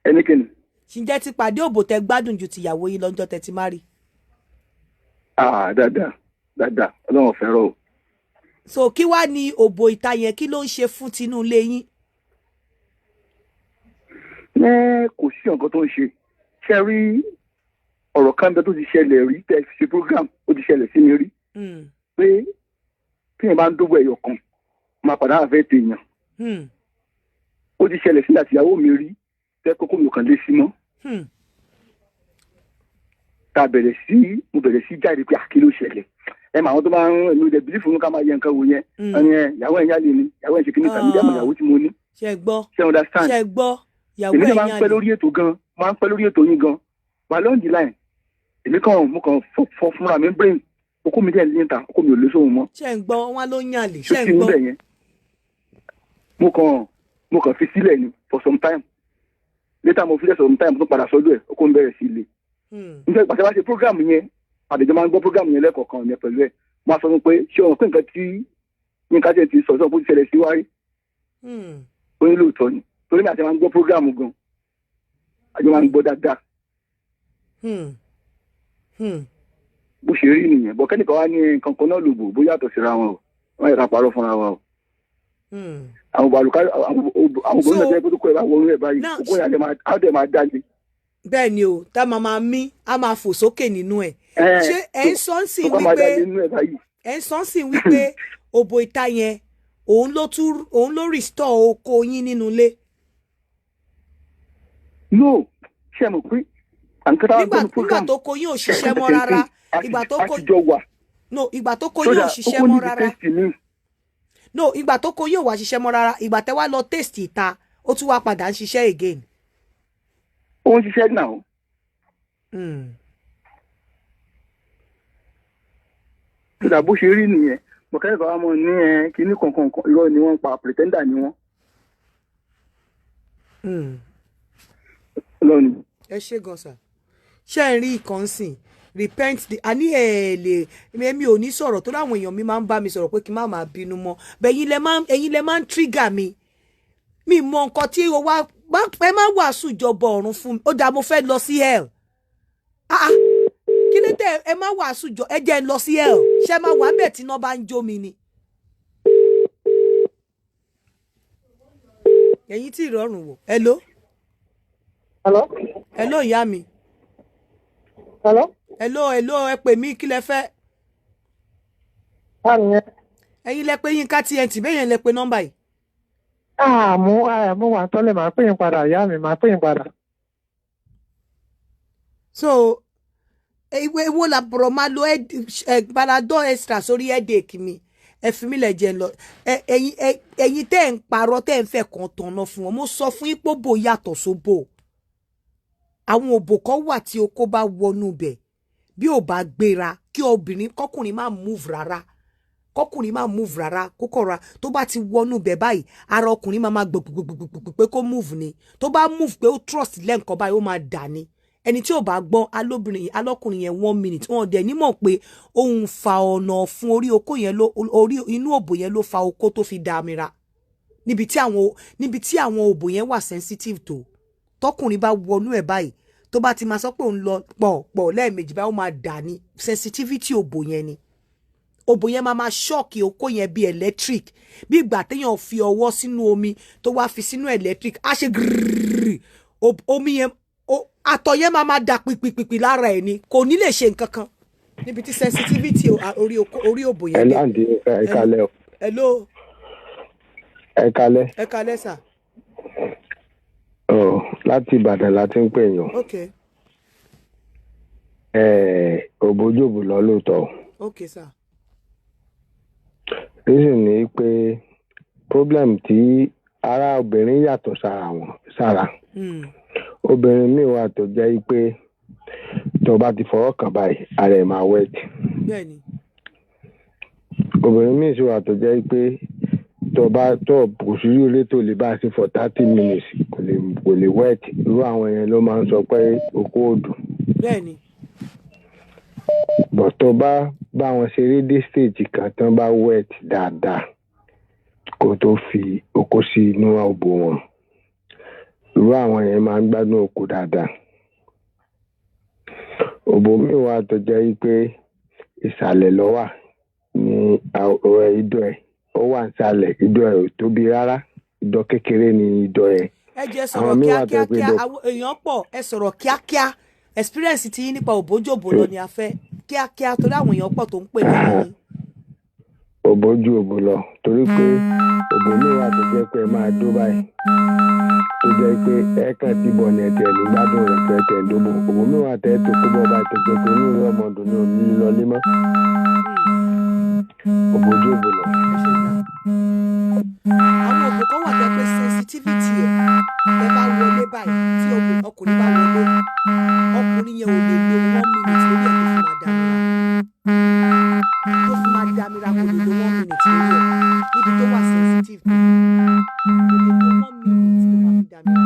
ẹnikẹ́ni. ṣìjẹ́ ti pàdé òbò tẹ gbádùn ju ti ìyàwó yín lọ ìjọ tẹ ti márì. dáadáa ọlọ́run fẹ́ràn o. so kí wàá ní òbò ìta yẹn kí ló ń ṣe fún tinú ilé yín. Kò sí nǹkan tó ń ṣe ṣe rí ọ̀rọ̀ kan bẹ́ẹ̀ tó ti ṣẹlẹ̀ rí tẹ́ ṣe program ó ti ṣẹlẹ̀ sí mi rí pé tí yẹn bá ń dógbò ẹ̀yọ̀ kan máa padà àfẹ́ tèèyàn ó ti ṣẹlẹ̀ sí àtìyàwó mi rí tẹ́ kókó mi ò kàn lé sí mọ́ mo bẹ̀rẹ̀ sí jáde pé àkí ló ṣẹlẹ̀ ẹ mà àwọn tó máa ń ẹnu ìdẹ bílífù ní ká máa yẹ nǹkan wò yẹn ẹni ẹ ìyàwó ẹ̀ yálè ni ìyàwó ẹ̀ ṣe kíní tàbí ìyàwó ìyàwó tí mo ní. ṣe gbọ́ èmi náà máa ń pẹ́ lórí ètò gan máa ń pẹ́ lórí ètò yín gan wà lọ́ọ̀dì láì èmi kàn mo kàn fọ fúnra mi brain okó mi dẹ̀ ní ta okó mi ò lè sóhun mọ́. ṣe ń gbọ́ wọn ló yàn lè ṣe ń gbọ́. mo kàn fi sílẹ̀ ni for some time later mo fi lẹ̀ some time tó padà sọ́dọ̀ ẹ̀ okó mi bẹ̀rẹ̀ sí ilé. nígbà ìpàṣẹ bá ṣe program yẹn àdèjọ máa ń gbọ́ program yẹn lẹ́kọ̀ọ̀kan yẹn pẹ̀lú ẹ̀ máa sọ fún pé ṣé ọ̀rọ̀ pé nǹkan tí yínká jẹ́ ti sọ̀tọ̀ bó ti ṣẹlẹ̀ sí wárí ó ní lóòótọ́ ni torí mi àti máa ń gbọ́ program gan àjọ máa ń gbọ́ dáadáa bó ṣe rí nìyẹn bọ́ kẹ́nìkan wá ní nǹkan kan náà lòbò bó yàtọ̀ síra wọn o wọ́n yẹ ká parọ́ fúnra wa o àwọn bàlùkà àwọn obìnrin náà jẹ́ pé tó kọ́ ẹ̀ bá wọnú ẹ̀ báyìí kókó yẹn á dẹ̀ máa dájú. bẹ́ẹ̀ ni o tá a máa mí a máa fò sókè nínú ẹ̀ ṣé ẹ̀ ń sọ́nsìn wípé òbò ìta yẹn òun ló restore oko yín nínú ilé. no ṣe mọ̀ pé nígbà tó kó yín ò ṣiṣẹ́ mọ́ rárá ìgbà tó kó no ìgbà tó kó yín ò ṣiṣẹ́ mọ́ rárá no ìgbà tó kó yín ò wá ṣiṣẹ́ mọ́ rárá ìgbà tẹ́ wá lọ taste ìta ó tún wá padà ń ṣiṣẹ́ again. ó ń ṣiṣẹ́ náà. sódà bó ṣe rí nìyẹn mo kẹ́kọ̀ọ́ wa mọ̀ ní kinní kankan irọ́ ni wọ́n pa pretender ni wọ́n. lọ́nà. ẹ ṣe gan sa ṣe ń rí ìkànsìn repent the àní ẹ lè èmi ò ní sọ̀rọ̀ tó láwọn èèyàn mi máa ń bá mi sọ̀rọ̀ pé kí n má máa bínú mọ́ bẹ́ẹ̀ ẹ̀yin lẹ máa ń trigger mi mọ nǹkan tí o wá ẹ má wàásù ìjọba ọ̀run fún mi ó dáa mo fẹ́ lọ sí hell kí ló dé ẹ má wàásù jọ ẹ jẹ́ ń lọ sí hell ṣé máa wà bẹ́ẹ̀ tí iná bá ń jó mi ni. ẹ̀yin tí ìrọ̀rùn wò hello. hello ìyá mi. hello ẹ pè mí kí lẹ fẹ́. ẹ̀yin lẹ pé Yínká TNT bẹ́ẹ̀ yẹn lẹ pé nọ́mbà yìí. mo wà tọ́lẹ̀ máa pè yín padà ìyá mi máa pè yín padà. so wo la bọ̀rọ̀ máa lo panadol extra sórí headache mi ẹ fi mí lẹ̀ jẹ́ lọ ẹ̀yin tẹ́ ń parọ́ tẹ́ ń fẹ́ kan tọ̀nà fún wọn mo sọ fún yín pé bò yàtọ̀ sóbò àwọn òbò kan wà tí okó bá wọnú bẹ̀ bí ò bá gbéra kí kọkùnrin má move rárá kókòrò tó bá ti wọnú bẹ̀ báyìí ara ọkùnrin máa gbogbogbò pé kó move ni tó bá move pé ó trust lẹ́ǹkan báyìí ó máa dà ní ẹni tí ò bá gbọ́n alọ́kùnrin yẹn 1 minute wọn dẹ̀ nímọ̀ pé òun fa ọ̀nà fún orí okó yẹn orí inú òbò yẹn ló fa okó tó fi dàmíra níbi tí àwọn òbò yẹn wà sensitive tó tọkùnrin bá wọnú ẹ̀ báyìí tó bá ti máa sọ pé òun lọ pọ̀ lẹ́ẹ̀mejì báyìí ó máa dà ní sensitivity òbò yẹn ni òbò yẹn máa ṣọ́ọ̀kì okó yẹn bí electric bí ìgbà téèyàn fi ọwọ́ sínú omi tó wá fi sínú electric á ṣe gírírírì omi yẹn àtọ̀ yẹn máa dà pìpìpì lára ẹ̀ ni kò ní lè ṣe nǹkan kan níbi tí sensitivity orí òbò yẹn dé. ẹ kálẹ́ o. hello. ẹ kálẹ́. ẹ kálẹ́ sà. láti Ìbàdàn láti ń pè yàn. ok. òbójòbò lọ lóòótọ́. ok sà. reason ni pé problem tí ara obìnrin yàtọ̀ sára. obìnrin míì wà tó jẹ́ pé tó bá ti fọwọ́ kàn báyìí ara ẹ̀ máa wet. bẹ́ẹ̀ni. obìnrin míì sì wà tó jẹ́ pé tó kò sí ilé tó lè bá sí for 30 minutes kò lè wet irú àwọn yẹn ló máa ń sọ pé okó òdù. bẹ́ẹ̀ni. bọ̀ tó bá wọn ṣeré dé stage kan tán bá wet dáadáa kó tó fi okó sí inú òbò wọn irú àwọn yẹn máa ń gbádùn okó dáadáa. òbò míì wà tó jẹ́ pé ìsàlẹ̀ ló wà ní ìdọ̀ ẹ̀ ó wà nísàlẹ̀ ìdọ̀ ẹ̀ ò tóbi rárá ìdọ̀ kékeré ni ìdọ̀ ẹ̀. ẹ jẹ́ sọ̀rọ̀ kíákíá àwọn èèyàn pọ̀ ẹ sọ̀rọ̀ kíákíá experience ti yín nípa òbójòbò lọ ni a fẹ́ kíákíá torí àwọn èèyàn pọ̀ tó ń pè lẹ́yìn. òbójú òbò lọ torí pé òbò míì wà tó jẹ́ pé ẹ máa dó báyìí tó jẹ́ pé ẹ kàn ti bọ̀ ní ẹ̀tẹ̀ nígbàdùn rẹ̀ pé ẹ̀tẹ̀ ìdóbò òbò míì wà tẹ́ tó kó bọ́ báyìí tó jẹ́ pé inú rẹ̀ ọmọdún ní òní lọlé mọ́. òbójú òbò lọ. àwọn òbò kan wà tẹ́ pé sensitivity ẹ bá wọlé báyìí tí ọkùnrin bá wọlé ọkùnrin yẹn ò lè lo 1 minute lórí ẹ̀ tó fi máa dàmíra kò lè lo 1 minute lórí ẹ̀ níbi tó wà sensitive kò lè lo 1 minute tó máa fi dàmíra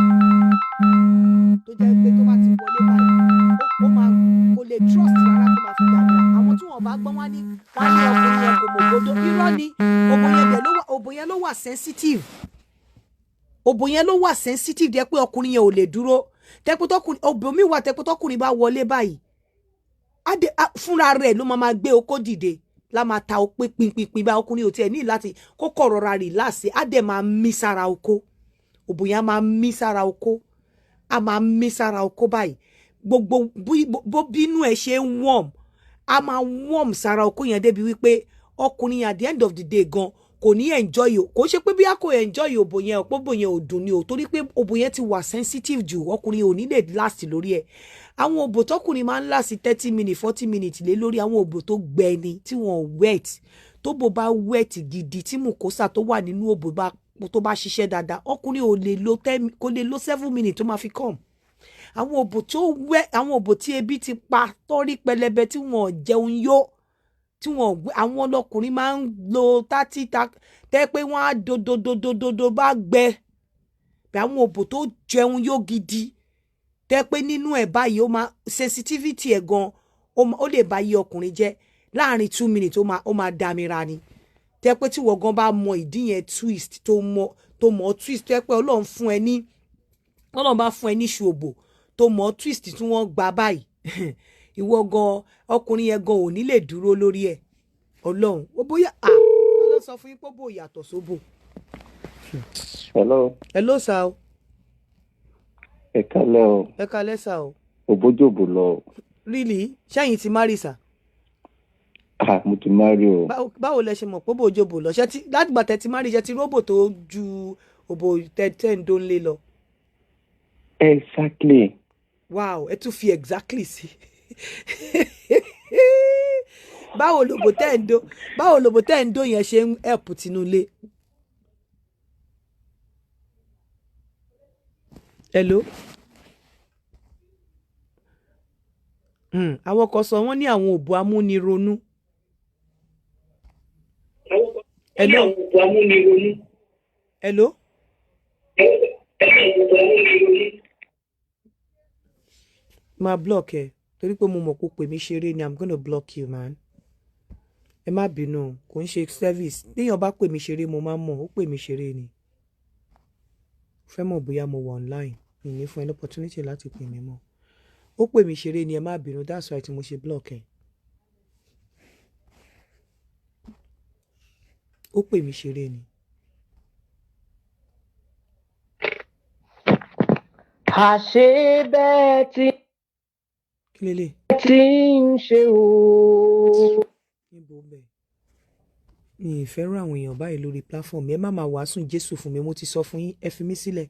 tó jẹ́ pé tó bá ti wọlé báyìí ó máa kò lè trust rárá tó máa fi dàmíra àwọn tí wọ́n bá gbọ́n wá ní ọkùnrin yẹn kò mọ̀ gbọ́dọ̀ irọ́ ni òbò yẹn ló wà sensitive òbò yẹn ló wà sensitive jẹ́ pé ọkùnrin yẹn ò lè dúró òbò mi wà tẹ́pẹ́ tọkùnrin bá wọlé báyìí fúnra rẹ̀ ló máa gbé okó dìde la máa ta opé pinpin bá ọkùnrin ò tiẹ̀ ní láti kókó rọra relax á dẹ̀ máa mí sára okó òbò yẹn á máa mí sára okó á máa mí sára okó báyìí gbogbo bínú ẹ̀ ṣe ń warm á máa warm sára okó yẹn débi wípé ọkùnrin at the end of the day gan kò ní enjoy o kò ṣe pé bí a kò enjoy òbò yẹn ọ̀pọ̀ òbò yẹn ò dùn ni o torí pé òbò yẹn ti wà sensitive jù ọkùnrin ò ní lè last lórí ẹ̀ àwọn òbò tọkùnrin máa ń last 30 minutes 40 minutes lé lórí àwọn òbò tó gbẹ ni tí wọ́n wet tó bò bá wet gidi tí mucosa tó wà nínú òbò tó bá ṣiṣẹ́ dáadáa ọkùnrin ò lè lo 7 minutes tó máa fi come àwọn òbò tó wẹ àwọn òbò tí ebi ti pa tọ́rí pẹlẹbẹ tí wọ́n jẹun yó tí wọ́n àwọn ọlọ́kùnrin máa ń lo 30 tẹ́ pé wọ́n á dododododo bá gbẹ bí àwọn òbò tó jẹun yó gidi tẹ́ pé nínú ẹ̀ báyìí ó máa sensitivity ẹ̀ gan ó lè bá yí ọkùnrin jẹ́ láàrin 2 minutes ó máa dàmíra ni tẹ́ pé tí wọ́n gan bá mọ ìdí yẹn twist tó mọ twist tẹ́ pé Ọlọ́run bá fún ẹ ní ṣòbò tó mọ twist tí wọ́n gba báyìí ìwọ gan ọkùnrin yẹn gan ò ní lè dúró lórí ẹ̀ Ọlọ́run ó bóyá wọ́n lọ sọ fún yín pé bó yàtọ̀ sóbò. hello sir o. ẹ kálẹ́ o. ẹ kálẹ́ sir o. òbójòbò lọ. really ṣẹ́yìn ti marry sir. mo ti marry o. báwo lẹ ṣe mọ̀ pé òbójòbò lọ láti gbà tẹ́ ti marry ṣe ti róbò tó ju òbò tẹ́ ń dó lé lọ. exactly. wow ẹ tún fi exactly sí báwo lòbò tẹ́ ń dó yẹn ṣe ń help tinúlé. hello. àwọn kan sọ wọ́n ní àwọn òbò amúnironú. hello. hello. máa block ẹ torí pé mo mọ̀ kó pè mí ṣeré ni I'm gonna block you man. ẹ má bínú kò ń ṣe service téèyàn bá pè mí ṣeré mo máa ń mọ̀ ó pè mí ṣeré ni. fẹ́ mọ̀ bóyá mo wà online mi ní fún ẹ opportunity láti pè mí mọ́ ó pè mí ṣeré ni ẹ má bínú that's why tí mo ṣe block ẹ. ó pè mí ṣeré ni. àṣé bẹ́ẹ̀ tí lélẹ̀. tí ń ṣe o. níbo bẹ́ẹ̀ mi ì fẹ́ràn àwọn èèyàn báyìí lórí platform ẹ má máa wàásùn Jésù fún mi mo ti sọ fún yín ẹ fi mí sílẹ̀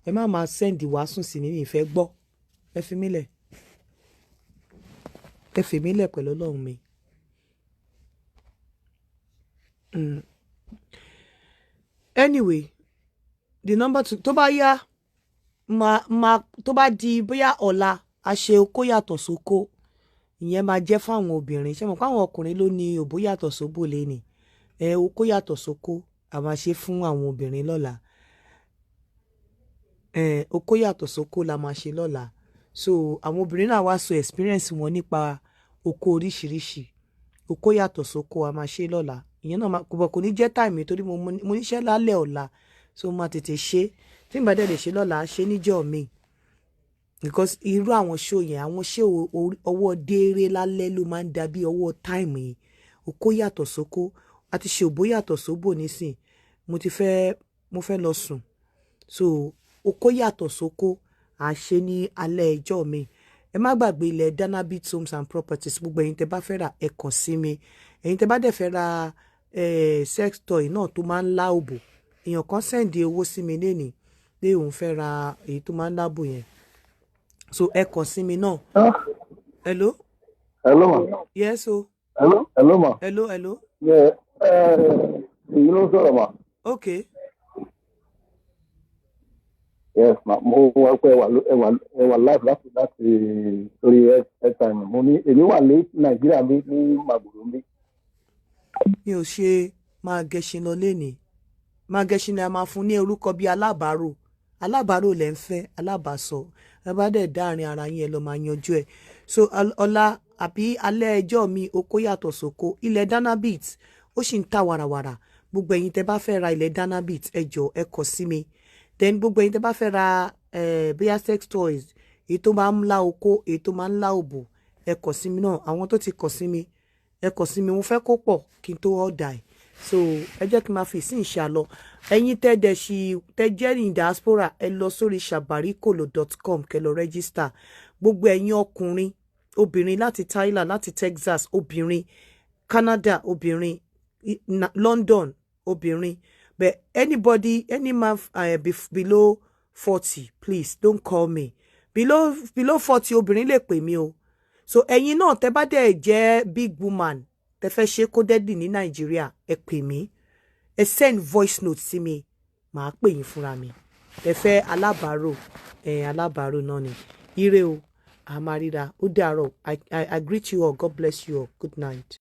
ẹ má máa sẹ́ǹdì wàásùn sí mi mi ì fẹ́ gbọ́ ẹ fi mí lẹ̀ ẹ fi mí lẹ̀ pẹ̀lú Ọlọ́run mi. anyway the number tó bá yá tó bá di bóyá ọ̀la a ṣe okó yàtọ̀ sóko ìyẹn máa jẹ́ fáwọn obìnrin ṣé mo pa àwọn ọkùnrin ló ní òbó yàtọ̀ sóbò lẹ́nì okó yàtọ̀ sóko a máa ṣe fún àwọn obìnrin lọ́la okó yàtọ̀ sóko la máa ṣe lọ́la so àwọn obìnrin náà wá sọ experience wọn nípa okó oríṣiríṣi okó yàtọ̀ sóko a máa ṣe lọ́la ìyẹn náà kò ní jẹ́ time torí mo níṣẹ́ lálẹ́ ọ̀la so máa tètè ṣe tí n bá dẹ̀ lè ṣe lọ́la ṣe níjọ́ mi because irú àwọn show yẹn àwọn show ọwọ́ dééré lálẹ́ ló máa ń dàbí ọwọ́ time yìí okó yàtọ̀ sóko àti ṣe òbó yàtọ̀ sóbò nísìn mo fẹ́ lọ sùn so okó yàtọ̀ sóko à ṣe ní alẹ́ ẹjọ́ mi ẹ má gbàgbé ilẹ̀ Danabit Homes and Properties gbogbo ẹ̀yin tẹ́ bá fẹ́ ra ẹ kàn sí mi ẹ̀yin tẹ́ bá dẹ̀ fẹ́ ra sex toy náà tó máa ń lá òbò èèyàn kan sẹ́ǹdì owó sí mi lénìí pé òun fẹ́ ra èyí tó máa ń lábò yẹn so ẹ kàn sí mi náà. hello. hello ma. yes o. hello ma. hello. èyí ló ń sọ̀rọ̀ ma. ok. yes ma mo wá pé ẹ wà live láti lórí airtime mo ní èmi wà ní Nàìjíríà ní Màgbòrò mi. mi ò ṣe máa gẹṣin lọ lénìí máa gẹṣin ni a máa fún ní orúkọ bíi alábàárò lẹ́ ń fẹ́ alábàásọ ẹ bá dẹ̀ dáàrin ara yín ẹ lọ máa yanjú ẹ so ọlá àbí alẹ́ ẹjọ́ mi okó yàtọ̀ sóko ilẹ̀ Danabit ó sì ń ta wàràwàrà gbogbo ẹ̀yin tẹ́ bá fẹ́ ra ilẹ̀ Danabit ẹ jọ̀ọ́ ẹ kọ sí mi then gbogbo ẹ̀yin tẹ́ bá fẹ́ ra bóyá sex toys èyí tó máa ń lá okó èyí tó máa ń lá òbò ẹ kọ sí mi náà àwọn tó ti kọ sí mi ẹ kọ sí mi mo fẹ́ kó pọ̀ kí n tó ọ̀dà ẹ̀ so ẹ jẹ́ kí n máa fi ìsìn ìṣàlọ ẹ̀yin tẹ́ jẹ́ ní diaspora ẹ lọ sórí sabarikolo.com kẹ́ lọ register gbogbo ẹ̀yin ọkùnrin obìnrin láti Thailand láti Texas obìnrin Canada obìnrin London obìnrin. But anybody, any man below 40, please don't call me. Below 40, obìnrin lè pè mí o. So ẹ̀yin náà tẹ́ bá dẹ̀ jẹ́ big woman, tẹ́ fẹ́ ṣe kó dẹ́dì ní Nàìjíríà, ẹ pè mí. Ẹ send voice note sí mi. Màá pè yín fúnra mi. Tẹ́ fẹ́ alábàárò, alábàárò náà ni. Ire o, a máa ríra. Ó dàárọ̀. I greet you all. God bless you all. Good night.